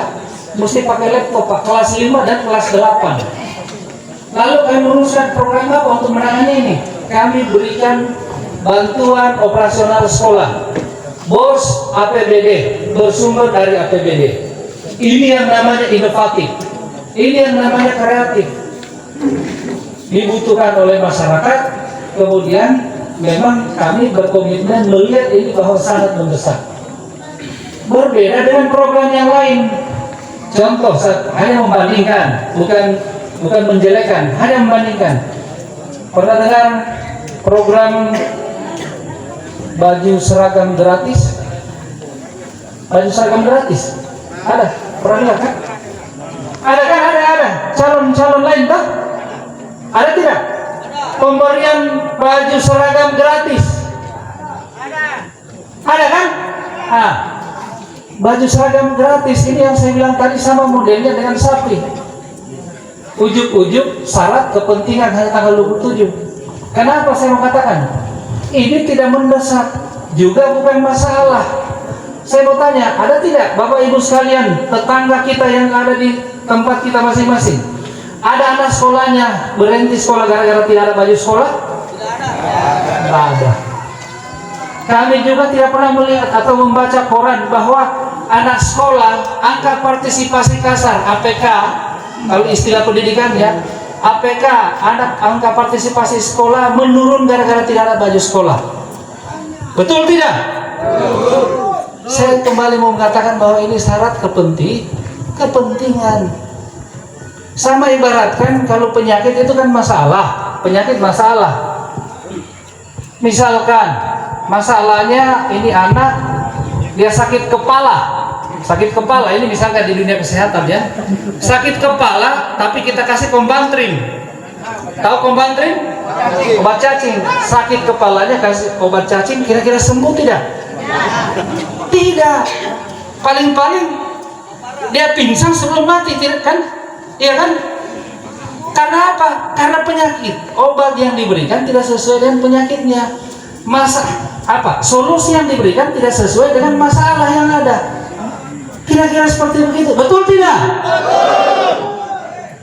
Speaker 9: mesti pakai laptop Pak, kelas 5 dan kelas 8. Lalu kami merumuskan program apa untuk menangani ini? Kami berikan bantuan operasional sekolah. BOS APBD, bersumber dari APBD. Ini yang namanya inovatif. Ini yang namanya kreatif. Dibutuhkan oleh masyarakat, kemudian memang kami berkomitmen melihat ini bahwa sangat mendesak. Berbeda dengan program yang lain. Contoh, hanya membandingkan, bukan menjelekan, hanya membandingkan. Pernah dengar program baju seragam gratis? Baju seragam gratis? Ada? Pernah dengar kan? Ada kan? Ada. Calon-calon lain kan? Ada tidak? Pemberian baju seragam gratis. Ada kan? Baju seragam gratis ini yang saya bilang tadi sama modelnya dengan sapi. Ujuk-ujuk syarat kepentingan hanya tanggal 27. Kenapa saya mau katakan? Ini tidak mendesak, juga bukan masalah. Saya mau tanya, ada tidak Bapak Ibu sekalian, tetangga kita yang ada di tempat kita masing-masing, ada anak sekolahnya berhenti sekolah gara-gara tidak ada baju sekolah? Tidak ada. Kami juga tidak pernah melihat atau membaca koran bahwa anak sekolah angka partisipasi kasar APK, kalau istilah pendidikan ya, APK, angka partisipasi sekolah menurun gara-gara tidak ada baju sekolah. Betul tidak? Saya kembali mau mengatakan bahwa ini syarat kepentingan. Sama ibaratkan kalau penyakit itu kan masalah, penyakit masalah. Misalkan masalahnya ini anak dia sakit kepala ini misalkan di dunia kesehatan ya, sakit kepala tapi kita kasih Kombantrin. Tahu Kombantrin? Obat cacing. Sakit kepalanya kasih obat cacing, kira-kira sembuh tidak? Tidak. Paling-paling dia pingsan sebelum mati, tidak kan? Iya kan? Karena apa? Karena penyakit. Obat yang diberikan tidak sesuai dengan penyakitnya. Solusi yang diberikan tidak sesuai dengan masalah yang ada. Kira-kira seperti begitu. Betul tidak?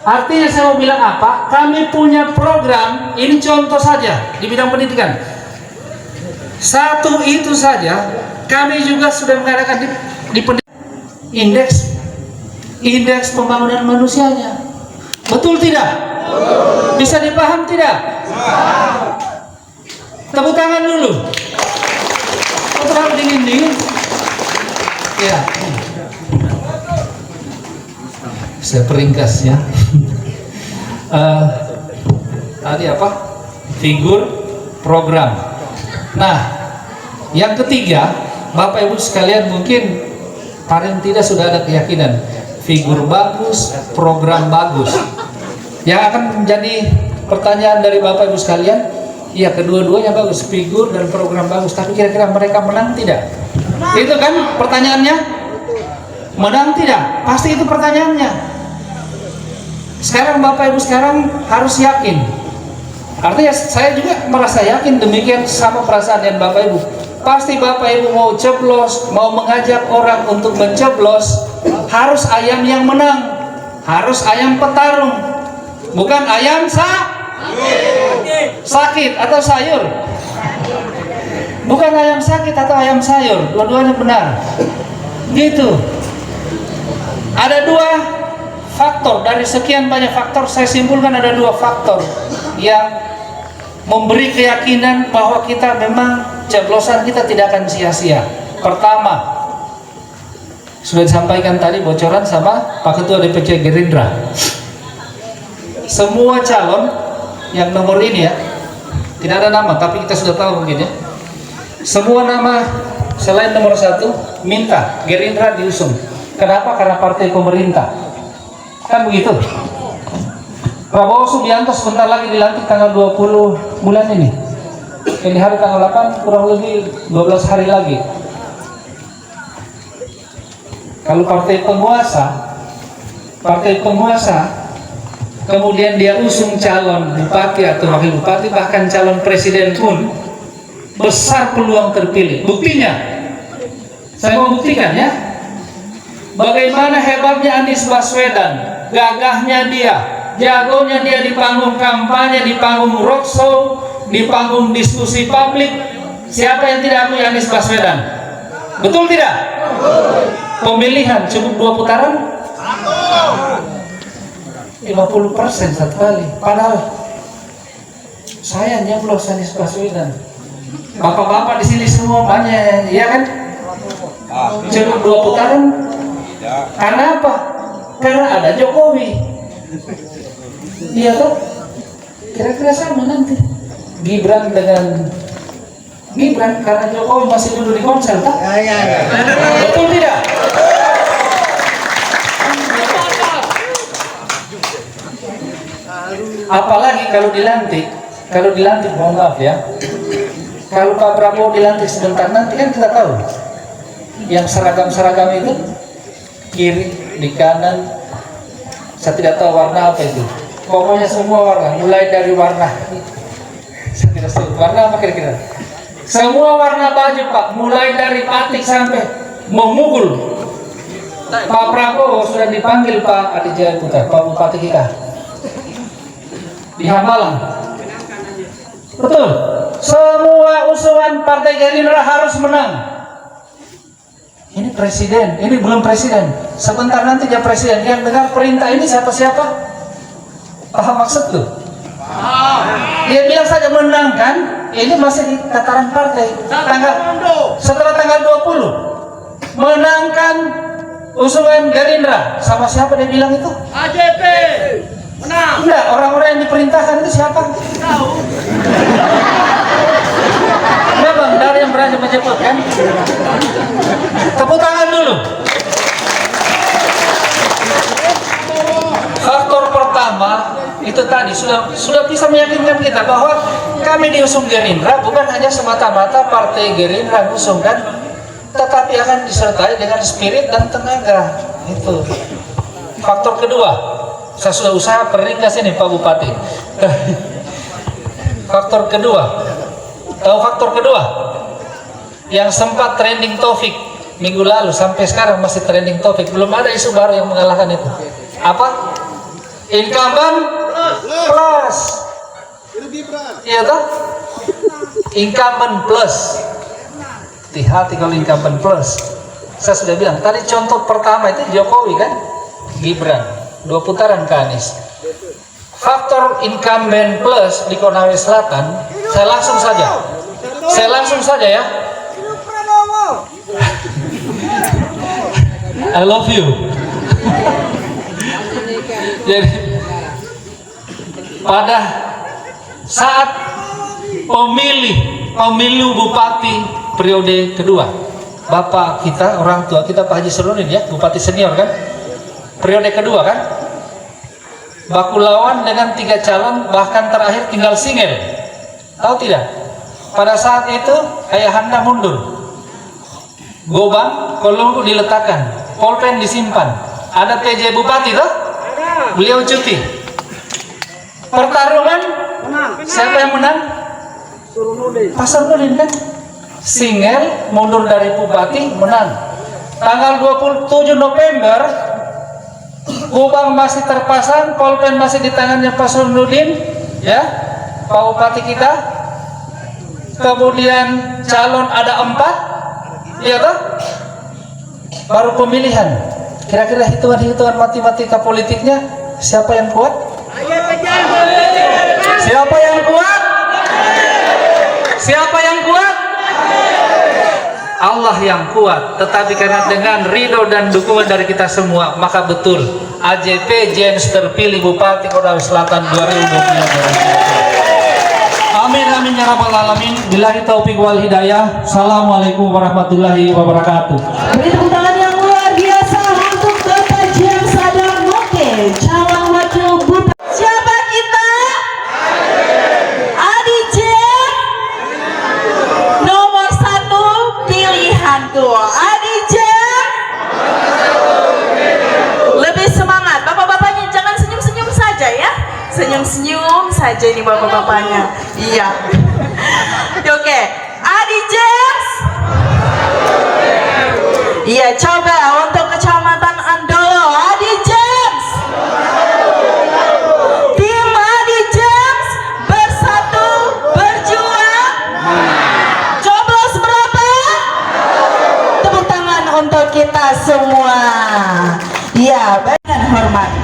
Speaker 9: Artinya saya mau bilang apa? Kami punya program, ini contoh saja di bidang pendidikan. Satu itu saja, kami juga sudah mengadakan di indeks pembangunan manusianya. Betul tidak? Bisa dipaham tidak? Tepuk tangan dulu. Tepuk tangan dingin. Ya. Saya peringkas ya. Tadi apa? Figur program. Nah, yang ketiga, Bapak Ibu sekalian mungkin paling tidak sudah ada keyakinan figur bagus, program bagus. Yang akan menjadi pertanyaan dari Bapak Ibu sekalian, ya kedua-duanya bagus, figur dan program bagus, tapi kira-kira mereka menang tidak? Itu kan pertanyaannya. Menang tidak? Pasti itu pertanyaannya. Sekarang Bapak Ibu sekarang harus yakin. Artinya saya juga merasa yakin demikian sama perasaan dan Bapak Ibu. Pasti Bapak Ibu mau coblos, mau mengajak orang untuk mencoblos, harus ayam yang menang, harus ayam petarung, bukan ayam sakit atau sayur. Bukan ayam sakit atau ayam sayur, dua-duanya benar. Gitu. Ada dua faktor dari sekian banyak faktor, saya simpulkan ada dua faktor yang memberi keyakinan bahwa kita memang coblosan kita tidak akan sia-sia. Pertama, sudah disampaikan tadi bocoran sama Pak Ketua DPC Gerindra. Semua calon yang nomor ini ya, tidak ada nama tapi kita sudah tahu mungkin ya. Semua nama selain nomor 1 minta Gerindra diusung. Kenapa? Karena partai pemerintah. Kan begitu. Prabowo Subianto sebentar lagi dilantik tanggal 20 bulan ini. Ini hari tanggal 8, kurang lebih 12 hari lagi. Kalau partai penguasa kemudian dia usung calon bupati atau wakil bupati, bahkan calon presiden pun besar peluang terpilih. Buktinya saya mau buktikan ya, bagaimana hebatnya Anies Baswedan, gagahnya dia, jagonya dia di panggung kampanye, di panggung roadshow, di panggung diskusi publik. Siapa yang tidak akui Anies Baswedan? Betul tidak? Pemilihan cukup 2 putaran 50% satu kali. Padahal saya nyoblos Anies Baswedan. Bapak-bapak di sini semua banyak, ya kan? Cukup 2 putaran. Karena apa? Karena ada Jokowi. Iya toh? Kira-kira sama nanti. Gibran karena Jokowi masih duduk di Komsel, tak? Betul tidak? Apalagi kalau dilantik, mohon maaf ya. Kalau Pak Prabowo dilantik sebentar nanti kan kita tahu. Yang seragam-seragam itu kiri, di kanan, saya tidak tahu warna apa itu. Pokoknya semua warna, mulai dari warna, saya tidak tahu warna apa kira-kira. Semua warna baju Pak, mulai dari batik sampai memukul. Pak Prabowo sudah dipanggil Pak Adi Jaya Putra, Pak Bupati kita di Hambalang. Betul. Semua usulan Partai Gerindra harus menang. Ini presiden, ini belum presiden. Sebentar nanti dia presiden. Yang dengar perintah ini siapa-siapa? Paham maksud tuh? Dia bilang saja menang kan? Ini masih di tataran partai. Setelah tanggal 20 menangkan usulan Gerindra. Sama siapa dia bilang itu?
Speaker 6: AJP menang.
Speaker 9: Enggak, orang-orang yang diperintahkan itu siapa?
Speaker 6: Tahu.
Speaker 9: Memang dari yang berani menyebut kan? Tepuk tangan dulu. Faktor pertama itu tadi sudah bisa meyakinkan kita bahwa kami diusung Gerindra bukan hanya semata-mata partai Gerindra usung kan, tetapi akan disertai dengan spirit dan tenaga. Itu faktor kedua. Saya sudah usaha peringkas ini Pak Bupati. Faktor kedua, tahu faktor kedua yang sempat trending Taufik minggu lalu sampai sekarang masih trending Taufik, belum ada isu baru yang mengalahkan itu. Apa? Incumbent plus. Iya toh? Incumbent plus. Hati-hati kalau incumbent plus. Saya sudah bilang tadi contoh pertama itu Jokowi kan, Gibran 2 putaran ke Anies. Faktor incumbent plus di Konawe Selatan, saya langsung saja ya. I love you. Jadi pada saat pemilu bupati periode kedua, bapak kita, orang tua kita Pak Haji Serunin ya, bupati senior kan, periode kedua kan, baku lawan dengan 3 calon, bahkan terakhir tinggal single. Tahu tidak? Pada saat itu ayahanda mundur, gobang kolong diletakkan, pulpen disimpan, ada PJ bupati tuh, beliau cuti. Pertarungan siapa yang menang? Pak Sarudin kan, single mundur dari bupati menang. Tanggal 27 November gobang masih terpasang, pulpen masih di tangannya Pak Sarudin ya, Pak Bupati kita. Kemudian calon ada 4, iya toh? Baru pemilihan. Kira-kira hitungan-hitungan matematika politiknya siapa yang kuat? Siapa yang kuat? Siapa yang kuat? Allah yang kuat. Tetapi karena dengan ridho dan dukungan dari kita semua, maka betul AJP James terpilih Bupati Konawe Selatan 2022. Amin amin ya rabbal alamin. Billahi taufiq wal hidayah. Assalamualaikum warahmatullahi wabarakatuh.
Speaker 3: Beri tepuk tangan yang luar biasa untuk Bapak James Sadar Moke, calon wakil bupati. Siapa kita? Adi James, nomor 1 pilihanku. Adi James, lebih semangat. Bapak-bapaknya jangan senyum-senyum saja ya. Senyum-senyum saja ini bapak-bapaknya. Iya. Oke, Adi James. Iya, coba untuk Kecamatan Andolo, Adi James. Tim Adi James bersatu berjuang. Coblos berapa? Tepuk tangan untuk kita semua. Iya, dengan hormat.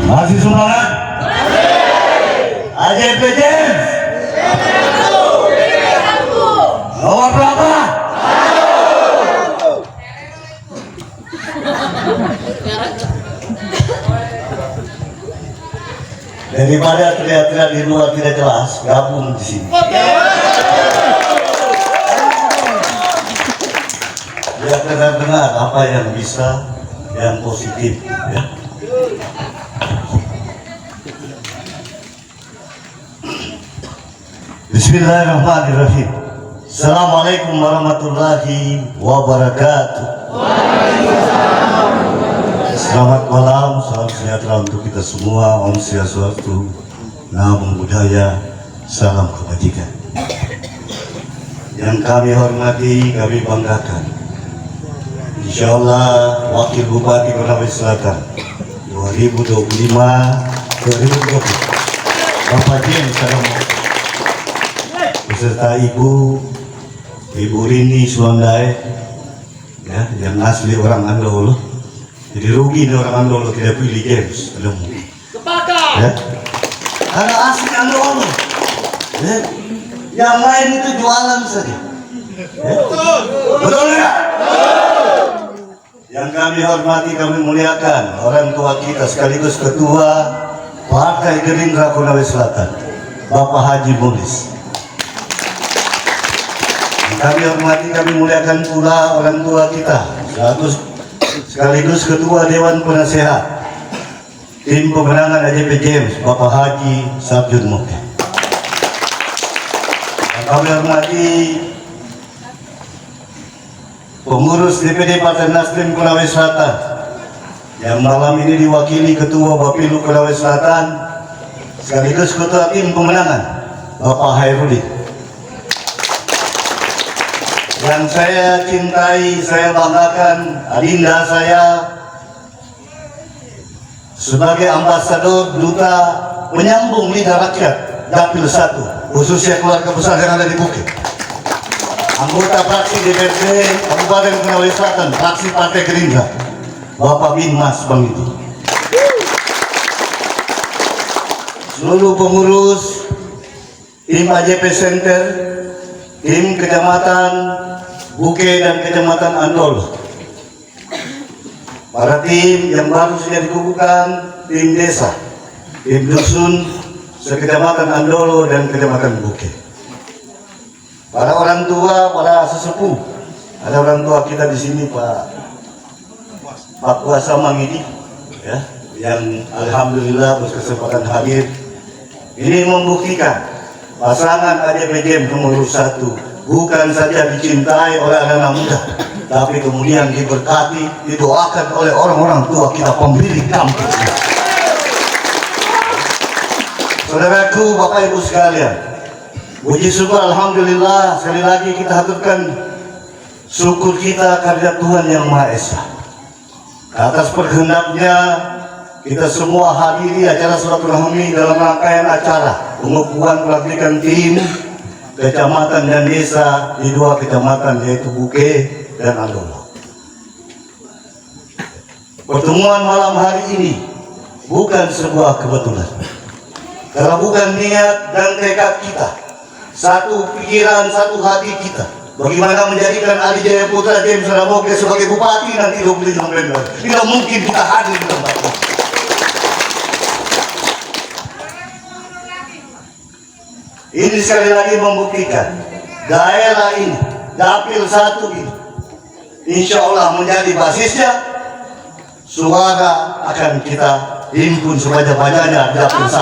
Speaker 5: Masih semangat? AJP James. Nomor berapa? Daripada teriak-teriak di luar tidak jelas, gabung di sini. Biar dengar apa yang bisa, yang positif, ya. Bismillahirrahmanirrahim. Assalamualaikum warahmatullahi wabarakatuh. Selamat malam, salam sejahtera untuk kita semua. Om Swastiastu, Namo Buddhaya, salam kebajikan. Yang kami hormati, kami banggakan. Insya Allah Wakil Bupati Konawe Selatan 2025-2020 Bapak James Sadar Moke beserta Ibu Rini Sulandai ya, yang asli orang Andolo. Jadi rugi nih orang Andolo tidak pilih games, ada mungkin. Ya, karena asli Andolo. Ya. Yang lain itu jualan saja. Ya. Betul ya? Yang kami hormati, kami muliakan orang tua kita sekaligus ketua Partai Gerindra Konawe Selatan, Bapak Haji Mulis. Kami hormati, kami muliakan pula orang tua kita sekaligus ketua Dewan Penasehat tim pemenangan AJP James, Bapak Haji Sabjun Mukti. Kami hormati pengurus DPD Partai Nasdem Konawe Selatan yang malam ini diwakili Ketua Bapilu Konawe Selatan sekaligus Ketua Tim Pemenangan Bapak Hairudin. Yang saya cintai, saya banggakan, adinda saya sebagai ambasador duta penyambung lidah rakyat Dapil 1, khususnya keluarga besar yang ada di Bukit. Anggota fraksi DPRD Kabupaten Konawe Selatan, fraksi Partai Gerindra, Bapak Binmas Bangidi. Seluruh pengurus tim AJP Center, tim Kecamatan Buke dan Kecamatan Andolo, para tim yang baru saja dikukuhkan, tim desa, tim dusun sekecamatan Andolo dan Kecamatan Buke. Para orang tua, para sesepuh, ada orang tua kita di sini, Pak Kuasa Mangidi, ya, yang alhamdulillah berkesempatan hadir. Ini membuktikan pasangan AJP James nomor 1 bukan saja dicintai oleh anak-anak muda, tapi kemudian diberkati, didoakan oleh orang-orang tua kita pemilik kampus. Saudaraku, Bapak Ibu sekalian, puji syukur alhamdulillah, sekali lagi kita haturkan syukur kita kehadirat Tuhan Yang Maha Esa. Atas perkehendaknya kita semua hadiri acara silaturahmi dalam rangkaian acara pengukuhan pelantikan tim kecamatan dan desa di 2 kecamatan yaitu Buke dan Andolo. Pertemuan malam hari ini bukan sebuah kebetulan. Kalau bukan niat dan tekad kita, satu pikiran, satu hati kita, bagaimana menjadikan Adi Jaya Putra James Ramoke sebagai bupati nanti 25 November, tidak mungkin kita hadir di tempat ini. Ini sekali lagi membuktikan daerah ini, Dapil 1 ini, insya Allah menjadi basisnya. Suara akan kita himpun sebanyak-banyaknya Dapil 1.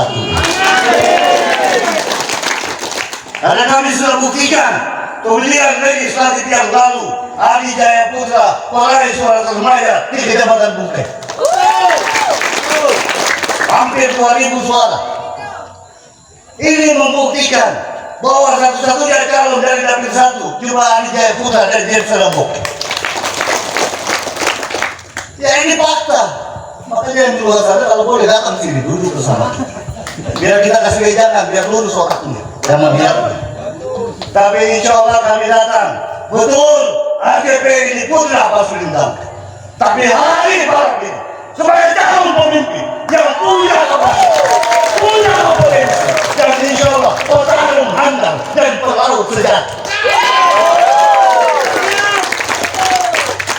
Speaker 5: Karena kami sudah buktikan pemilihan legislatif yang lalu, Adi Jaya Putra meraih suara terbanyak di Kecamatan Buke, hampir 2.000 suara. Ini membuktikan bahwa satu-satunya calon dari Dapil 1 cuma Adi Jaya Putra dan James Ramoke. Ya ini fakta. Makanya yang di luar sana kalau boleh datang sini duduk bersama kita, biar kita kasih wejangan, biar lurus otaknya, jangan biar. Tapi insya Allah kami datang. Betul, AJP ini putra Pak Sulindang. Tapi hari malam ini sebagai calon pemimpin yang punya kapasitas, punya kompetensi, dan insya Allah bertarung handal dan pelaut sejati.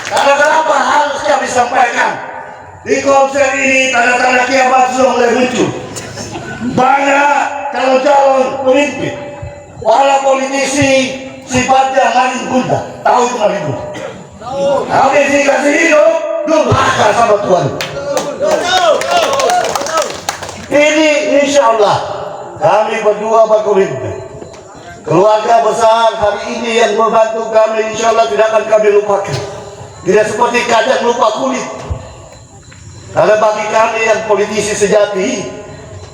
Speaker 5: Karena kenapa harus kami sampaikan di konser ini, tanda-tanda kiamat sudah mulai muncul. Banyak calon-calon pemimpin, para politisi sifatnya maling bunda, tahu itu maling bunda. Kami dikasih hidup, durhaka sama Tuhan. Ini insya Allah kami berdua berkomitmen. Keluarga besar hari ini yang membantu kami insya Allah tidak akan kami lupakan. Tidak seperti kacang lupa kulit. Karena bagi kami yang politisi sejati,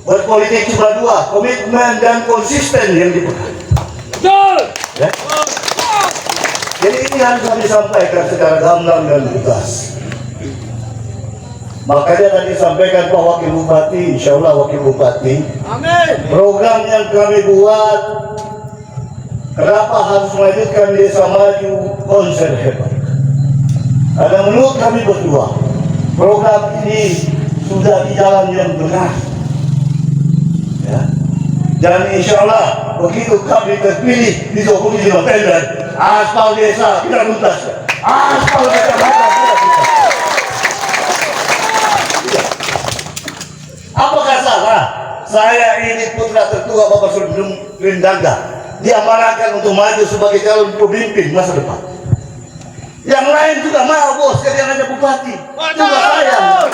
Speaker 5: berpolitik cuma 2, komitmen dan konsisten yang dipegang. Ya? Jadi ini harus kami sampaikan secara gamblang dan tegas. Makanya tadi sampaikan Pak Wakil Bupati, insya Allah Wakil Bupati, amin. Program yang kami buat, kenapa harus melanjutkan Desa Maju konser hebat. Karena menurut kami berdua, program ini sudah di jalan yang benar. Ya. Dan insya Allah begitu kami terpilih di 25 November, aspal desa kita tuntaskan, aspal kecamatan kita tuntaskan. Apakah salah saya ini putra tertua Bapak Sundung Rindangga diamanahkan untuk maju sebagai calon pemimpin masa depan? Yang lain juga mau bos, kalian hanya bupati juga sayang.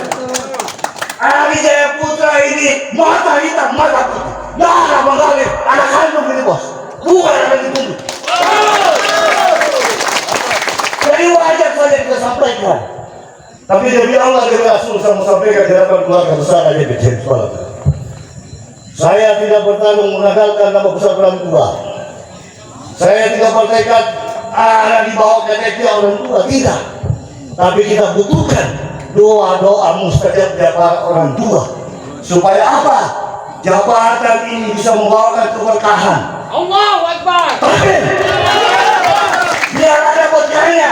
Speaker 5: Ari Jaya Putra ini mata hitam, mata putih, darah mengalir, anak kandung ini bos, bukan anak ditunggu. Jadi wajar saja kita sampaikan. Tapi demi Allah demi Rasul saya mau sampaikan di hadapan keluarga besar aja BCM Sekolah. Saya tidak bertarung mengagalkan nama besar orang tua. Saya tidak bertekad di bawah KTP orang tua, tidak. Tapi kita butuhkan doa-doa mustajab dari para orang tua. Supaya apa? Jabatan ini bisa membawakan keberkahan.
Speaker 6: Allahu Akbar.
Speaker 5: Amin. Biar ada berkahnya.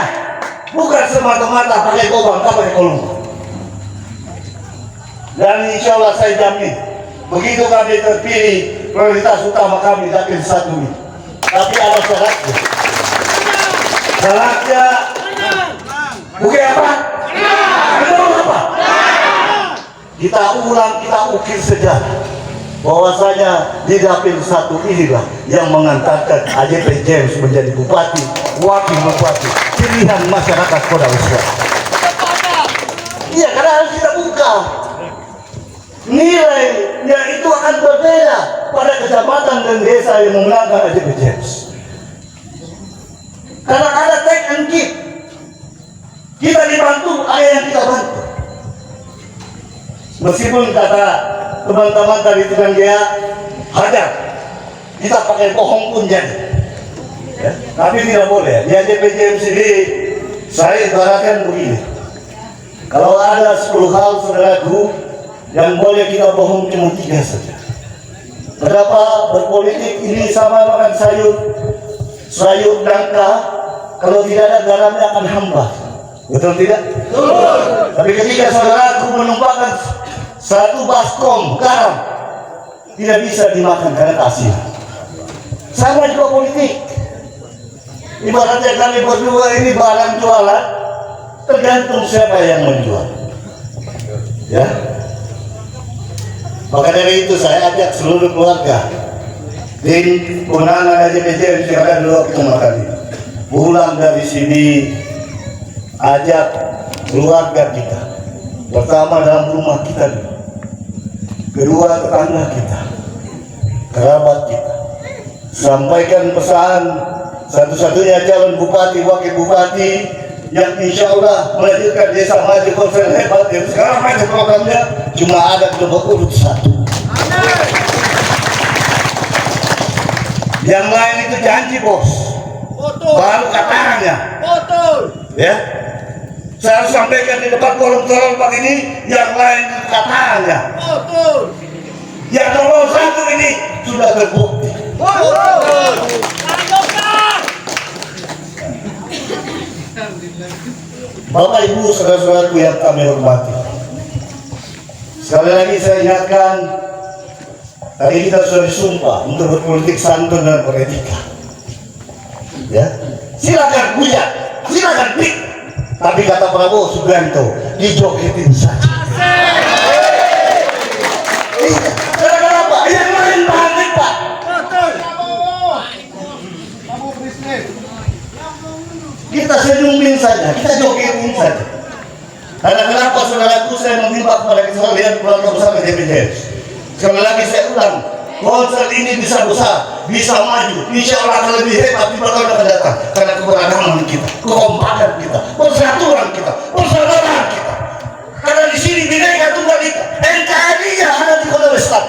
Speaker 5: Bukan semata-mata pakai gobang, pakai kolong. Dan insya Allah saya jamin, begitu kami terpilih, prioritas utama kami Dapil 1 ini. Tapi ada syaratnya. Syaratnya bukan apa? Betul apa? Kita ulang, kita ukir sejarah. Bahwasanya di Dapil 1 inilah yang mengantarkan AJP James menjadi bupati, wakil bupati, pilihan masyarakat Kota Besar. Iya, karena harus kita buka. Nilainya itu akan berbeda pada kecamatan dan desa yang memenangkan AJP James. Karena ada take and give. Kita dibantu, ada yang kita bantu. Meskipun kata teman-teman tadi dengan dia hajar, kita pakai bohong pun jadi. Ya, tapi tidak boleh. Di AJP James ini saya ibaratkan begini. Kalau ada 10 hal saudaraku yang boleh kita bohong cuma 3 saja. Kenapa berpolitik ini sama makan sayur nangka, kalau tidak ada garamnya akan hambar. Betul tidak? Betul. Tapi ketika saudaraku menumpahkan 1 baskom garam, tidak bisa dimakan karena asin. Sama juga politik. Ibaratnya kami berdua ini barang jualan, tergantung siapa yang menjual. Ya. Maka dari itu saya ajak seluruh keluarga tim kemenangan AJP James yang ada 2 kecamatan ini. Pulang dari sini, ajak keluarga kita. Pertama dalam rumah kita dulu. Kedua tetangga kita, kerabat kita. Sampaikan pesan satu-satunya calon bupati, wakil bupati yang insya Allah melanjutkan desa maju konsen hebat yang sekarang maju programnya cuma ada di nomor urut 1. Yang lain itu janji bos, baru katanya. Ya, saya harus sampaikan di depan forum-forum pagi ini, yang lain itu katanya. Yang nomor 1 ini sudah terbukti. Bapak Ibu saudara-saudaraku yang kami hormati, sekali lagi saya ingatkan, tadi kita sudah disumpah untuk berpolitik santun dan beretika. Ya, silakan hujat, silakan klik, tapi kata Prabowo Subianto dijogetin saja. Iya, kenapa? Yang lain panik Pak. Kita senyumin saja, kita jogetin saja. Karena kenapa saudaraku saya mengimbau kepada kesalahan keluarga besar AJP James. Sekali lagi saya ulang, konser ini bisa besar, bisa maju, insya Allah akan lebih hebat di tahun akan datang. Karena keberagaman kita, kekompakan kita, persatuan kita, persaudaraan kita. Karena di sini Bhinneka Tunggal Ika, NKRI-nya ada di Kota Besar.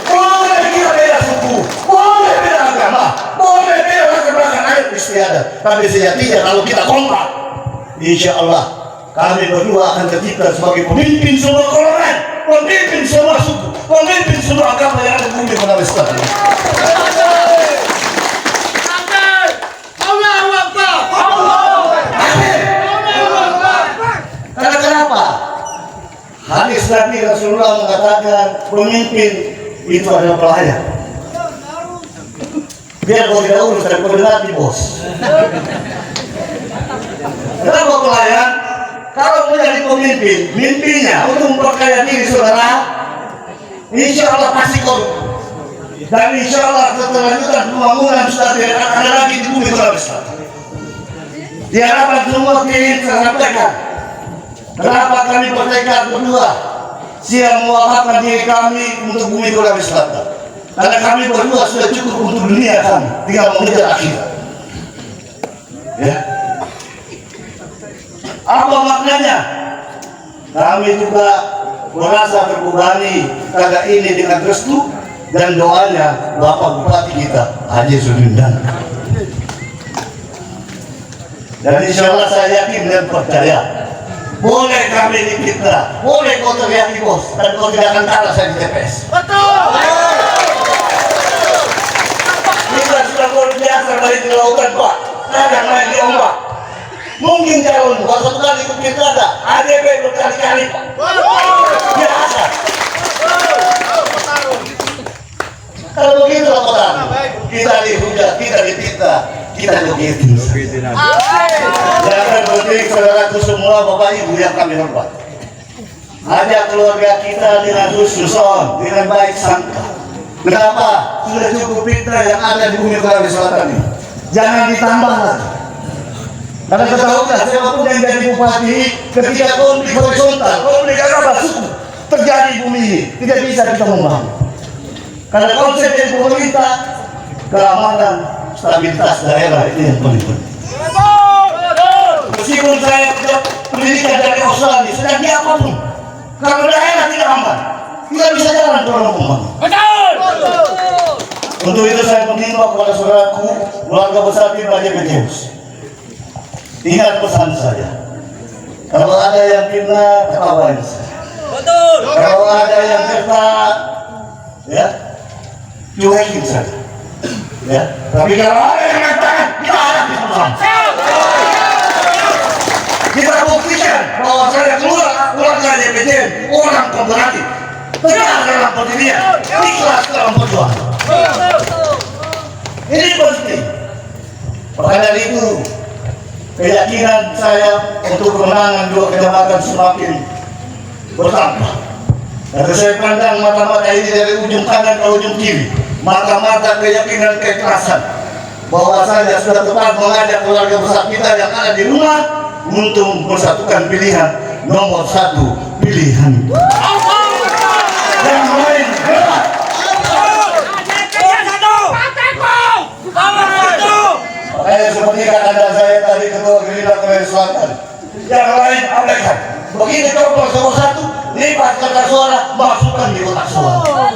Speaker 5: Boleh kita beda suku, boleh beda agama, boleh beda latar belakang adat istiadat, tapi sejatinya kalau kita kompak, insya Allah kami berdua akan tercipta sebagai pemimpin semua golongan, pemimpin semua suku, pemimpin semua agama yang ada di bumi Kota Besar.
Speaker 6: Allahu Akbar.
Speaker 5: Amin. Tapi Rasulullah mengatakan pemimpin itu adalah pelayan. Biar kau tidak urus dan kau dengar di bos. Kenapa pelayan? Kalau menjadi pemimpin, mimpinya untuk memperkaya diri saudara, insya Allah pasti korup. Dan insya Allah keterlanjutan pembangunan sudah tidak ada lagi di bumi Sulawesi Selatan. Diharapkan semua ingin tersampaikan. Kenapa kami bertekad berdua siang mewakafkan diri kami untuk bumi Sulawesi Selatan? Karena kami berdua sudah cukup untuk dunia kami, tinggal mengejar akhirat. Ya. Apa maknanya? Kami juga merasa terbebani taga ini dengan restu dan doanya Bapak Bupati kita Haji Sudindan. Dan insya Allah saya yakin dan percaya, boleh kami dipitnah, boleh kau teriaki bos, dan kau tidak akan kalah saya di TPS. Betul. Kita sudah luar biasa main di lautan Pak, kadang main di ombak. Mungkin calon bukan satu kali ikut pilkada, ADP berkali-kali Pak. Biasa. Kalau begitu laporan, kita dihujat, kita dipitnah, kita begitu. Jangan penting saudaraku semua, Bapak Ibu yang kami hormat. Ajak keluarga kita dengan husnuzon, dengan baik sangka. Kenapa? Sudah cukup fitnah yang ada di bumi Sulawesi Selatan ini. Jangan ditambah lagi. Karena ketahuilah siapapun yang jadi bupati, ketika konflik horizontal, konflik agama suku terjadi di bumi ini, tidak bisa kita membangun. Karena konsep dari pemerintah, keamanan, stabilitas daerah itu yang paling penting. Meskipun saya pendidikan dari Australia, sedang di apapun, kalau daerah tidak aman, tidak bisa jalan dalam pembangunan. Untuk itu saya mengimbau kepada saudaraku, keluarga besar tim AJP James. Ingat pesan saya, kalau ada yang fitnah, ketawain saya. Kalau ada yang fitnah, ya, cuekin saja. Ya, tapi kalau ada yang mengatakan, kita hadapi bersama. Kita buktikan bahwa saya keluarga AJP James, orang kooperatif, tegar dalam pendirian, ikhlas dalam perjuangan. Ini penting. Maka dari itu, keyakinan saya untuk kemenangan dua kecamatan semakin bertambah. Karena saya pandang mata-mata ini dari ujung kanan ke ujung kiri, mata-mata keyakinan keikhlasan bahwasanya sudah tepat mengajak keluarga besar kita yang ada di rumah untuk mempersatukan pilihan nomor satu, pilihan yang lain hebat. Makanya seperti kata saya tadi, Ketua Gerindra Sulawesi Selatan, yang lain abaikan. Begitu coblos nomor satu, lipat kertas suara, masukkan di kotak suara.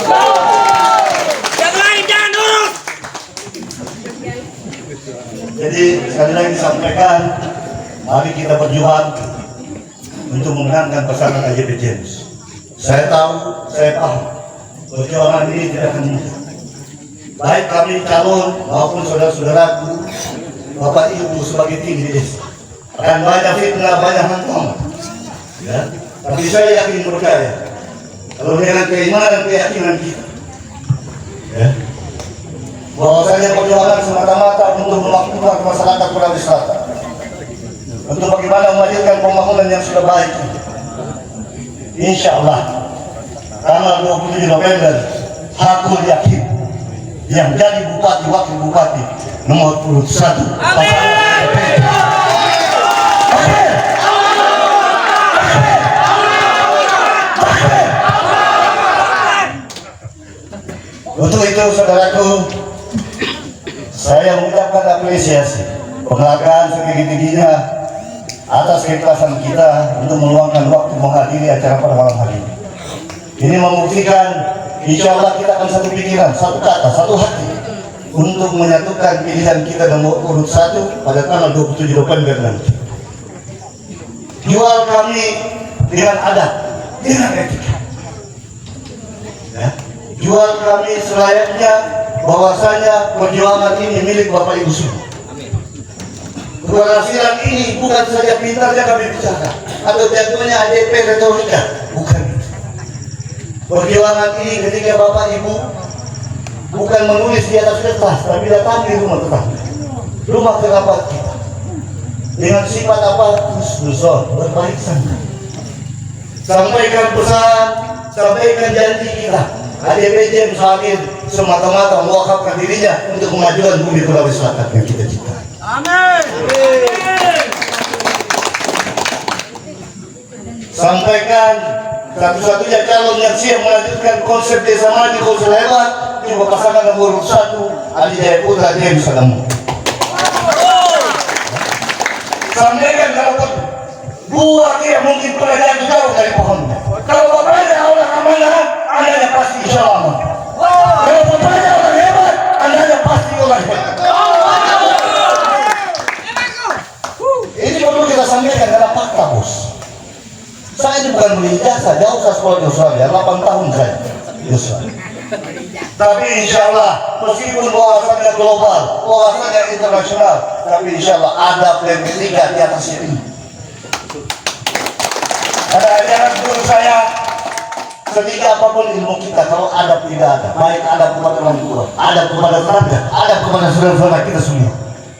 Speaker 6: Yang lain jangan urus.
Speaker 5: Jadi sekali lagi sampaikan, mari kita berjuang untuk memenangkan pasangan AJP James. Saya tahu, saya paham, perjuangan ini tidak akan mudah. Baik kami calon maupun saudara-saudaraku, Bapak Ibu sebagai tim di desa, akan banyak fitnah, banyak hantaman. Ya, tapi saya yakin percaya, kalau dengan keimanan keyakinan kita, ya, bahwasanya perjuangan semata-mata untuk memakmurkan masyarakat Sulawesi Selatan, untuk bagaimana memajukan pembangunan yang sudah baik. Insya Allah tanggal 27 November aku yakin yang jadi bupati wakil bupati nomor 1. Untuk itu saudaraku, saya mengucapkan apresiasi penghargaan setinggi-tingginya atas keikhlasan kita untuk meluangkan waktu menghadiri acara pada malam hari ini. Ini membuktikan insya Allah kita akan satu pikiran, satu kata, satu hati untuk menyatukan pilihan kita nomor urut 1 pada tanggal 27 November nanti. Jual kami dengan adat, dengan etika. Ya. Jual kami selayaknya bahwasanya perjuangan ini milik Bapak Ibu semua. Keberhasilan ini bukan saja pintarnya kami bicara atau jatuhnya AJP retorika, bukan itu. Perjuangan ini ketika Bapak Ibu bukan menulis di atas kertas, tapi datang di rumah tetangga, rumah kerabat kita, dengan sifat apa? Husnuzon, berbaik sangka. Sampaikan pesan, sampaikan janji kita. ADPJ Musafir semata-mata mewakafkan dirinya untuk kemajuan bumi Sulawesi Selatan yang kita cintai.
Speaker 6: Amin.
Speaker 5: Sampaikan satu-satunya calon yang siap melanjutkan konsep desa maju, konsep hebat, cuma pasangan nomor 1 Adi Jaya Putra James Sadamu. Sampaikan kalau buah dia mungkin pernah jauh dari pohonnya. Kalau bapaknya orang amanah, anaknya pasti insya Allah. Kalau bapaknya orang hebat, anaknya pasti orang hebat. Ini perlu kita sampaikan karena fakta, bos. Saya ini bukan beli ijazah, jauh saya sekolah di Australia, 8 tahun saya di Australia. Tapi insya Allah, meskipun wawasannya global, wawasannya internasional, tapi insya Allah ada plan ketiga di atas ini. Ada ajaran guru saya, ketika apapun ilmu kita, kalau adab tidak ada, baik adab kepada orang tua, adab kepada tetangga, adab kepada saudara-saudara kita semua,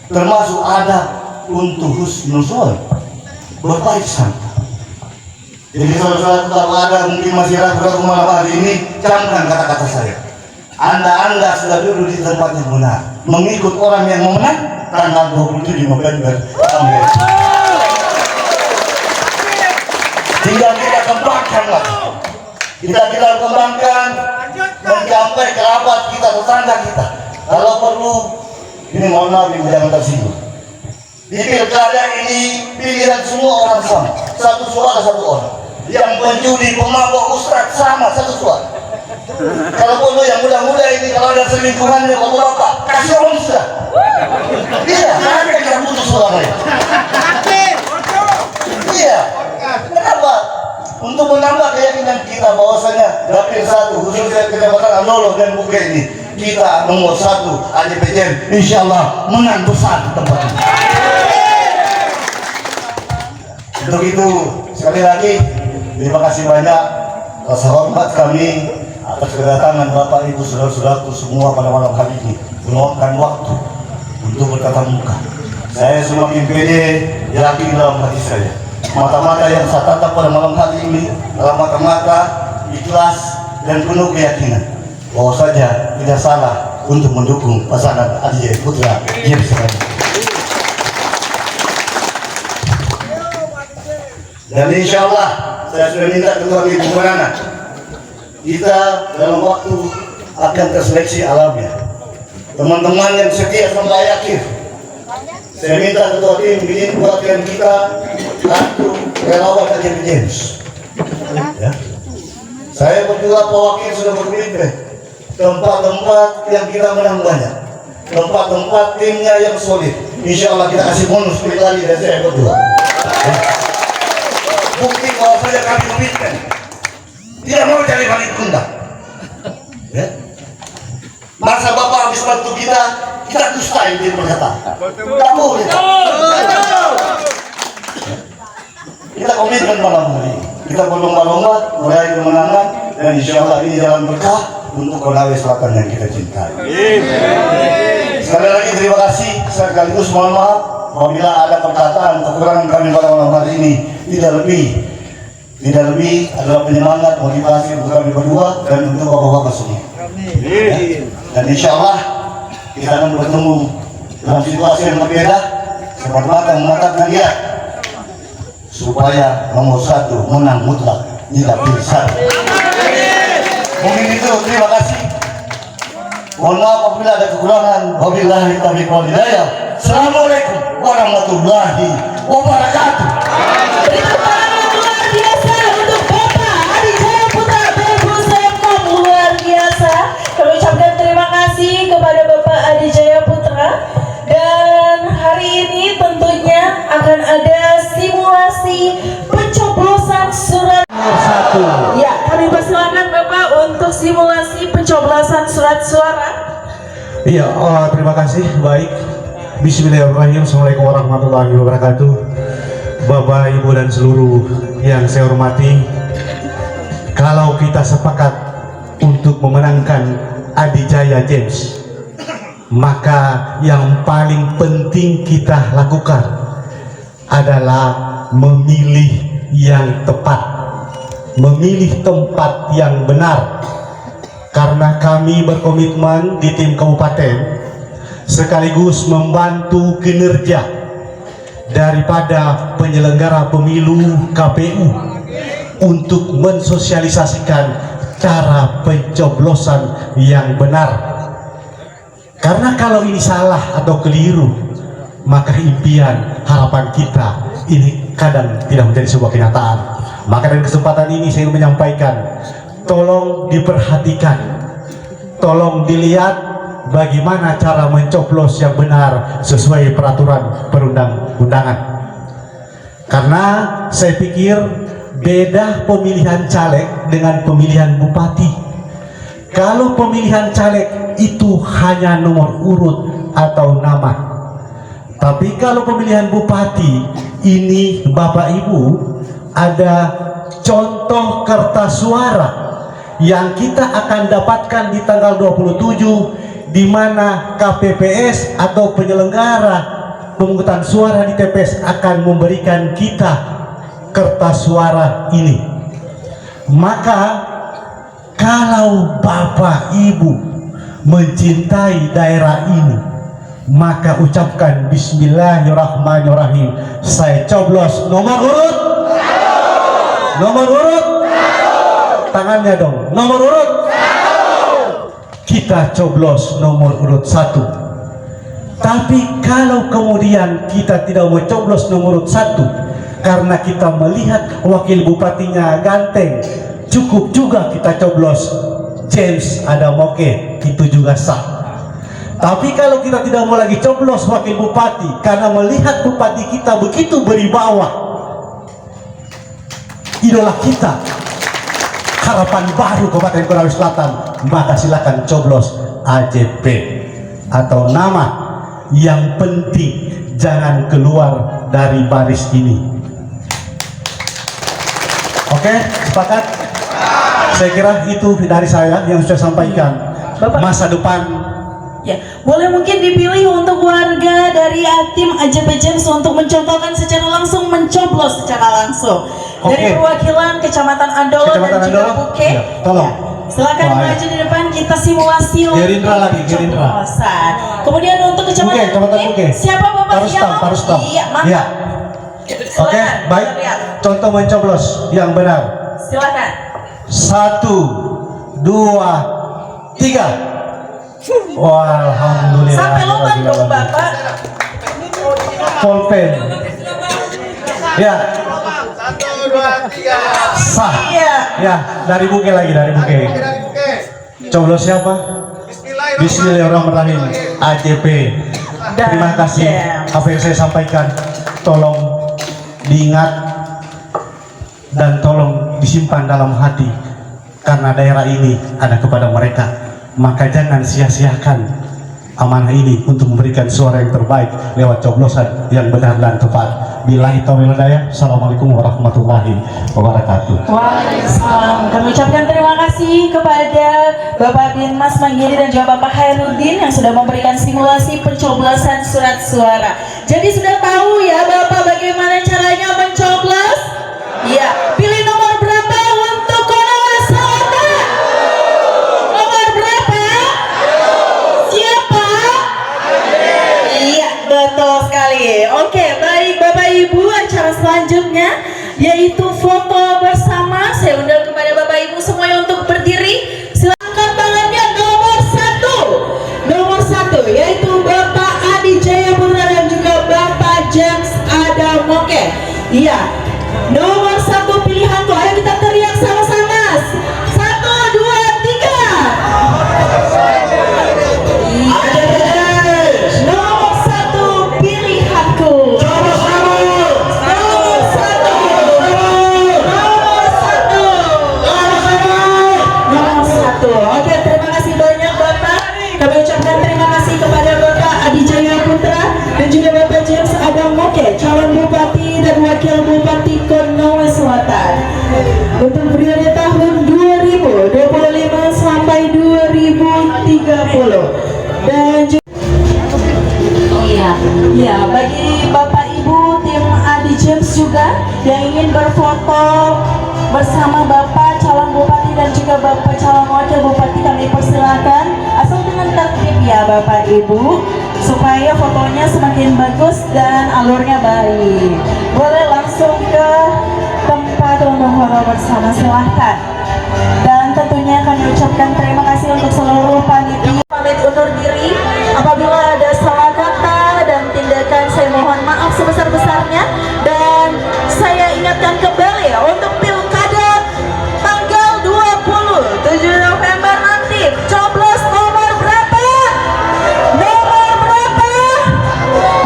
Speaker 5: termasuk adab untuk husnuzon, berbaik sangka. Jadi saudara-saudara kalau ada mungkin masih ragu-ragu malam hari ini, camkan kata-kata saya. Anda sudah duduk di tempat yang benar, mengikut orang yang memenang tanggal 27 November. Tinggal kita kembangkan lagi. Kita kembangkan, mencapai kerabat kita, tetangga kita. Kalau perlu, ini mohon maaf ibu jangan tersinggung. Di pilkada ini pilihan semua orang sama, satu suara satu orang. Yang penjudi, pemabok, ustadz sama satu suara. Kalau perlu yang muda-muda ini kalau ada selingkuhannya bapak kasih orang sudah. Iya, saya kita putus suaranya. Iya. Kenapa? Untuk menambah keyakinan kita bahwasanya Dapil 1 khususnya Kecamatan Anolo dan Buke ini kita nomor 1 ADPJ insyaallah menang besar di tempat ini. Untuk itu sekali lagi terima kasih banyak rasa hormat kami atas kedatangan Bapak Ibu saudara-saudaraku semua pada malam hari ini meluangkan waktu untuk bertatap muka. Saya semakin pede yakin dalam hati saya. Mata-mata yang saya tatap pada malam hari ini adalah mata-mata ikhlas dan penuh keyakinan bahwa saja tidak salah untuk mendukung pasangan Adi Jaya Putra James Sadamu. Dan insya Allah saya sudah minta ketua Ibu Merana, kita dalam waktu akan terseleksi alamnya. Teman-teman yang setia sampai akhir, saya minta ketua tim bikin buatkan kita kartu relawan ADPJ James. Ya. Saya berdua pewakil sudah berkomitmen tempat-tempat yang kita menang banyak, tempat-tempat timnya yang solid. Insya Allah kita kasih bonus pribadi dan saya berdua. Ya. Bukti bahwa saja kami komitmen tidak mau cari balik kundang. Ya. Masa Bapak habis bantu kita dustain dia berkata. Tidak boleh. Kita komitmen malam hari ini. Kita berlomba-lomba meraih kemenangan dan insya Allah ini jalan berkah untuk Konawe Selatan yang kita cintai. Sekali lagi terima kasih. Sekaligus mohon maaf apabila ada perkataan kekurangan kami pada malam hari ini. Tidak lebih adalah penyemangat motivasi untuk kami berdua dan untuk bapak-bapak semua. Ya. Dan insya Allah kita akan bertemu dalam situasi yang berbeda, semata-mata mematapkan dia supaya nomor 1 menang mutlak di Dapil 1. Mungkin itu, terima kasih. Mohon maaf apabila ada kekurangan. Wabillahi taufiq wal hidayah. Assalamualaikum warahmatullahi wabarakatuh.
Speaker 3: Berikan tangan luar biasa untuk Bapak Adi Jaya Putra Bebo Semkom, luar biasa. Kami ucapkan terima kasih kepada Bapak Adi Jaya Putra. Dan hari ini tentunya akan ada simulasi pencoblosan surat 1. Ya, kami persilakan Bapak untuk simulasi pencoblosan surat suara.
Speaker 4: Iya, terima kasih. Baik. Bismillahirrahmanirrahim. Assalamualaikum warahmatullahi wabarakatuh. Bapak, Ibu dan seluruh yang saya hormati, kalau kita sepakat untuk memenangkan Adijaya James, maka yang paling penting kita lakukan adalah memilih yang tepat, memilih tempat yang benar. Karena kami berkomitmen di tim kabupaten sekaligus membantu kinerja daripada penyelenggara pemilu KPU untuk mensosialisasikan cara pencoblosan yang benar. Karena kalau ini salah atau keliru, maka impian, harapan kita ini kadang tidak menjadi sebuah kenyataan. Maka dari kesempatan ini saya ingin menyampaikan, tolong diperhatikan, tolong dilihat bagaimana cara mencoblos yang benar sesuai peraturan perundang-undangan. Karena saya pikir beda pemilihan caleg dengan pemilihan bupati. Kalau pemilihan caleg itu hanya nomor urut atau nama, tapi kalau pemilihan bupati ini Bapak Ibu ada contoh kertas suara yang kita akan dapatkan di tanggal 27, di mana KPPS atau penyelenggara pemungutan suara di TPS akan memberikan kita kertas suara ini. Maka kalau Bapak Ibu mencintai daerah ini, maka ucapkan bismillahirrahmanirrahim. Saya coblos nomor urut. Nomor urut. Tangannya dong. Nomor urut. Kita coblos nomor urut 1. Tapi kalau kemudian kita tidak mau coblos nomor urut 1 karena kita melihat wakil bupatinya ganteng, cukup juga kita coblos James Adamoke, itu juga sah. Tapi kalau kita tidak mau lagi coblos wakil bupati karena melihat bupati kita begitu berwibawa, idola kita, harapan baru Kabupaten Konawe Selatan, maka silakan coblos AJP atau nama. Yang penting jangan keluar dari baris ini. Oke, sepakat? Saya kira itu dari saya yang saya sampaikan.
Speaker 3: Bapak,
Speaker 4: masa depan.
Speaker 3: Ya, boleh mungkin dipilih untuk warga dari tim AJP James untuk mencontohkan secara langsung, mencoblos secara langsung. Dari perwakilan Kecamatan Andolo dan juga Buke.
Speaker 4: Ya, tolong.
Speaker 3: Ya. Silakan maju di depan, kita simulasi
Speaker 4: Gerindra lagi, Gerindra.
Speaker 3: Kemudian untuk Kecamatan Buke, siapa Bapak yang mau?
Speaker 4: Iya,
Speaker 3: mantap.
Speaker 4: ya. Oke, baik. Contoh mencoblos yang benar.
Speaker 3: Silakan.
Speaker 4: 1, 2, 3. Alhamdulillah.
Speaker 3: Sampai lompat dong Bapak.
Speaker 4: Polpen. Ya.
Speaker 6: 1, 2, 3.
Speaker 4: Sah.
Speaker 3: Iya.
Speaker 4: Ya, dari Buke lagi, dari Buke. Coblos siapa? Bismillahirrahmanirrahim. AJP. Terima kasih. Apa yang saya sampaikan, tolong diingat dan tolong disimpan dalam hati, karena daerah ini ada kepada mereka. Maka jangan sia-siakan amanah ini untuk memberikan suara yang terbaik lewat coblosan yang benar dan tepat. Billahi taufiq wal hidayah. Assalamualaikum warahmatullahi wabarakatuh.
Speaker 3: Waalaikumsalam. Kami ucapkan terima kasih kepada Bapak Binmas Manggiri dan juga Bapak Khairuddin yang sudah memberikan simulasi pencoblosan surat suara. Jadi sudah tahu ya Bapak bagaimana caranya mencoblos? Iya. Pilih nomor berapa untuk Konawe Selatan? Nomor berapa? Siapa? Iya, betul sekali. Oke, baik Bapak Ibu, acara selanjutnya yaitu foto bersama. Saya undang kepada Bapak Ibu semuanya untuk berdiri. Silakan tangannya nomor 1. Nomor 1 yaitu Bapak Adi Jayaputra dan juga Bapak James Adamoke. Iya. Nomor 1 pilihanku. Ayo kita teriak sama-sama. 1, 2, 3. Nomor 1 pilihanku. Nomor 1. Oke, terima kasih banyak Bapak. Kami ucapkan terima kasih kepada Bapak Adi Jayaputra dan juga Bapak James Adamoke, calon bupati dan wakil bupati Konawe Selatan untuk periode tahun Bagi Bapak Ibu tim Adi James juga yang ingin berfoto bersama Bapak calon bupati dan juga Bapak calon wakil bupati, kami persilakan asal dengan tertib ya Bapak Ibu, supaya fotonya semakin bagus dan alurnya baik. Boleh langsung ke tempat untuk foto bersama, silahkan. Dan tentunya kami ucapkan terima kasih untuk seluruh panitia. Pamit undur diri, apabila ada salah kata dan tindakan saya mohon maaf sebesar-besarnya. Dan saya ingatkan kembali ya, untuk pilkada tanggal 27 November nanti, coblos nomor berapa? Nomor berapa?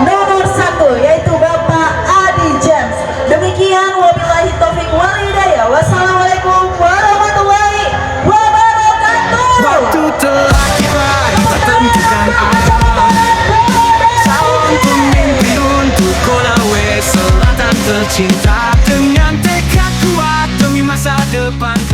Speaker 3: Nomor 1, yaitu Bapak Adi James. Demikian, wabillahi taufiq wal hidayah. Wassalamualaikum warahmatullahi wabarakatuh.
Speaker 1: Waktu telah tiba, kita tentukan calon pemimpin untuk Konawe Selatan tercinta, dengan tekad kuat demi masa depan.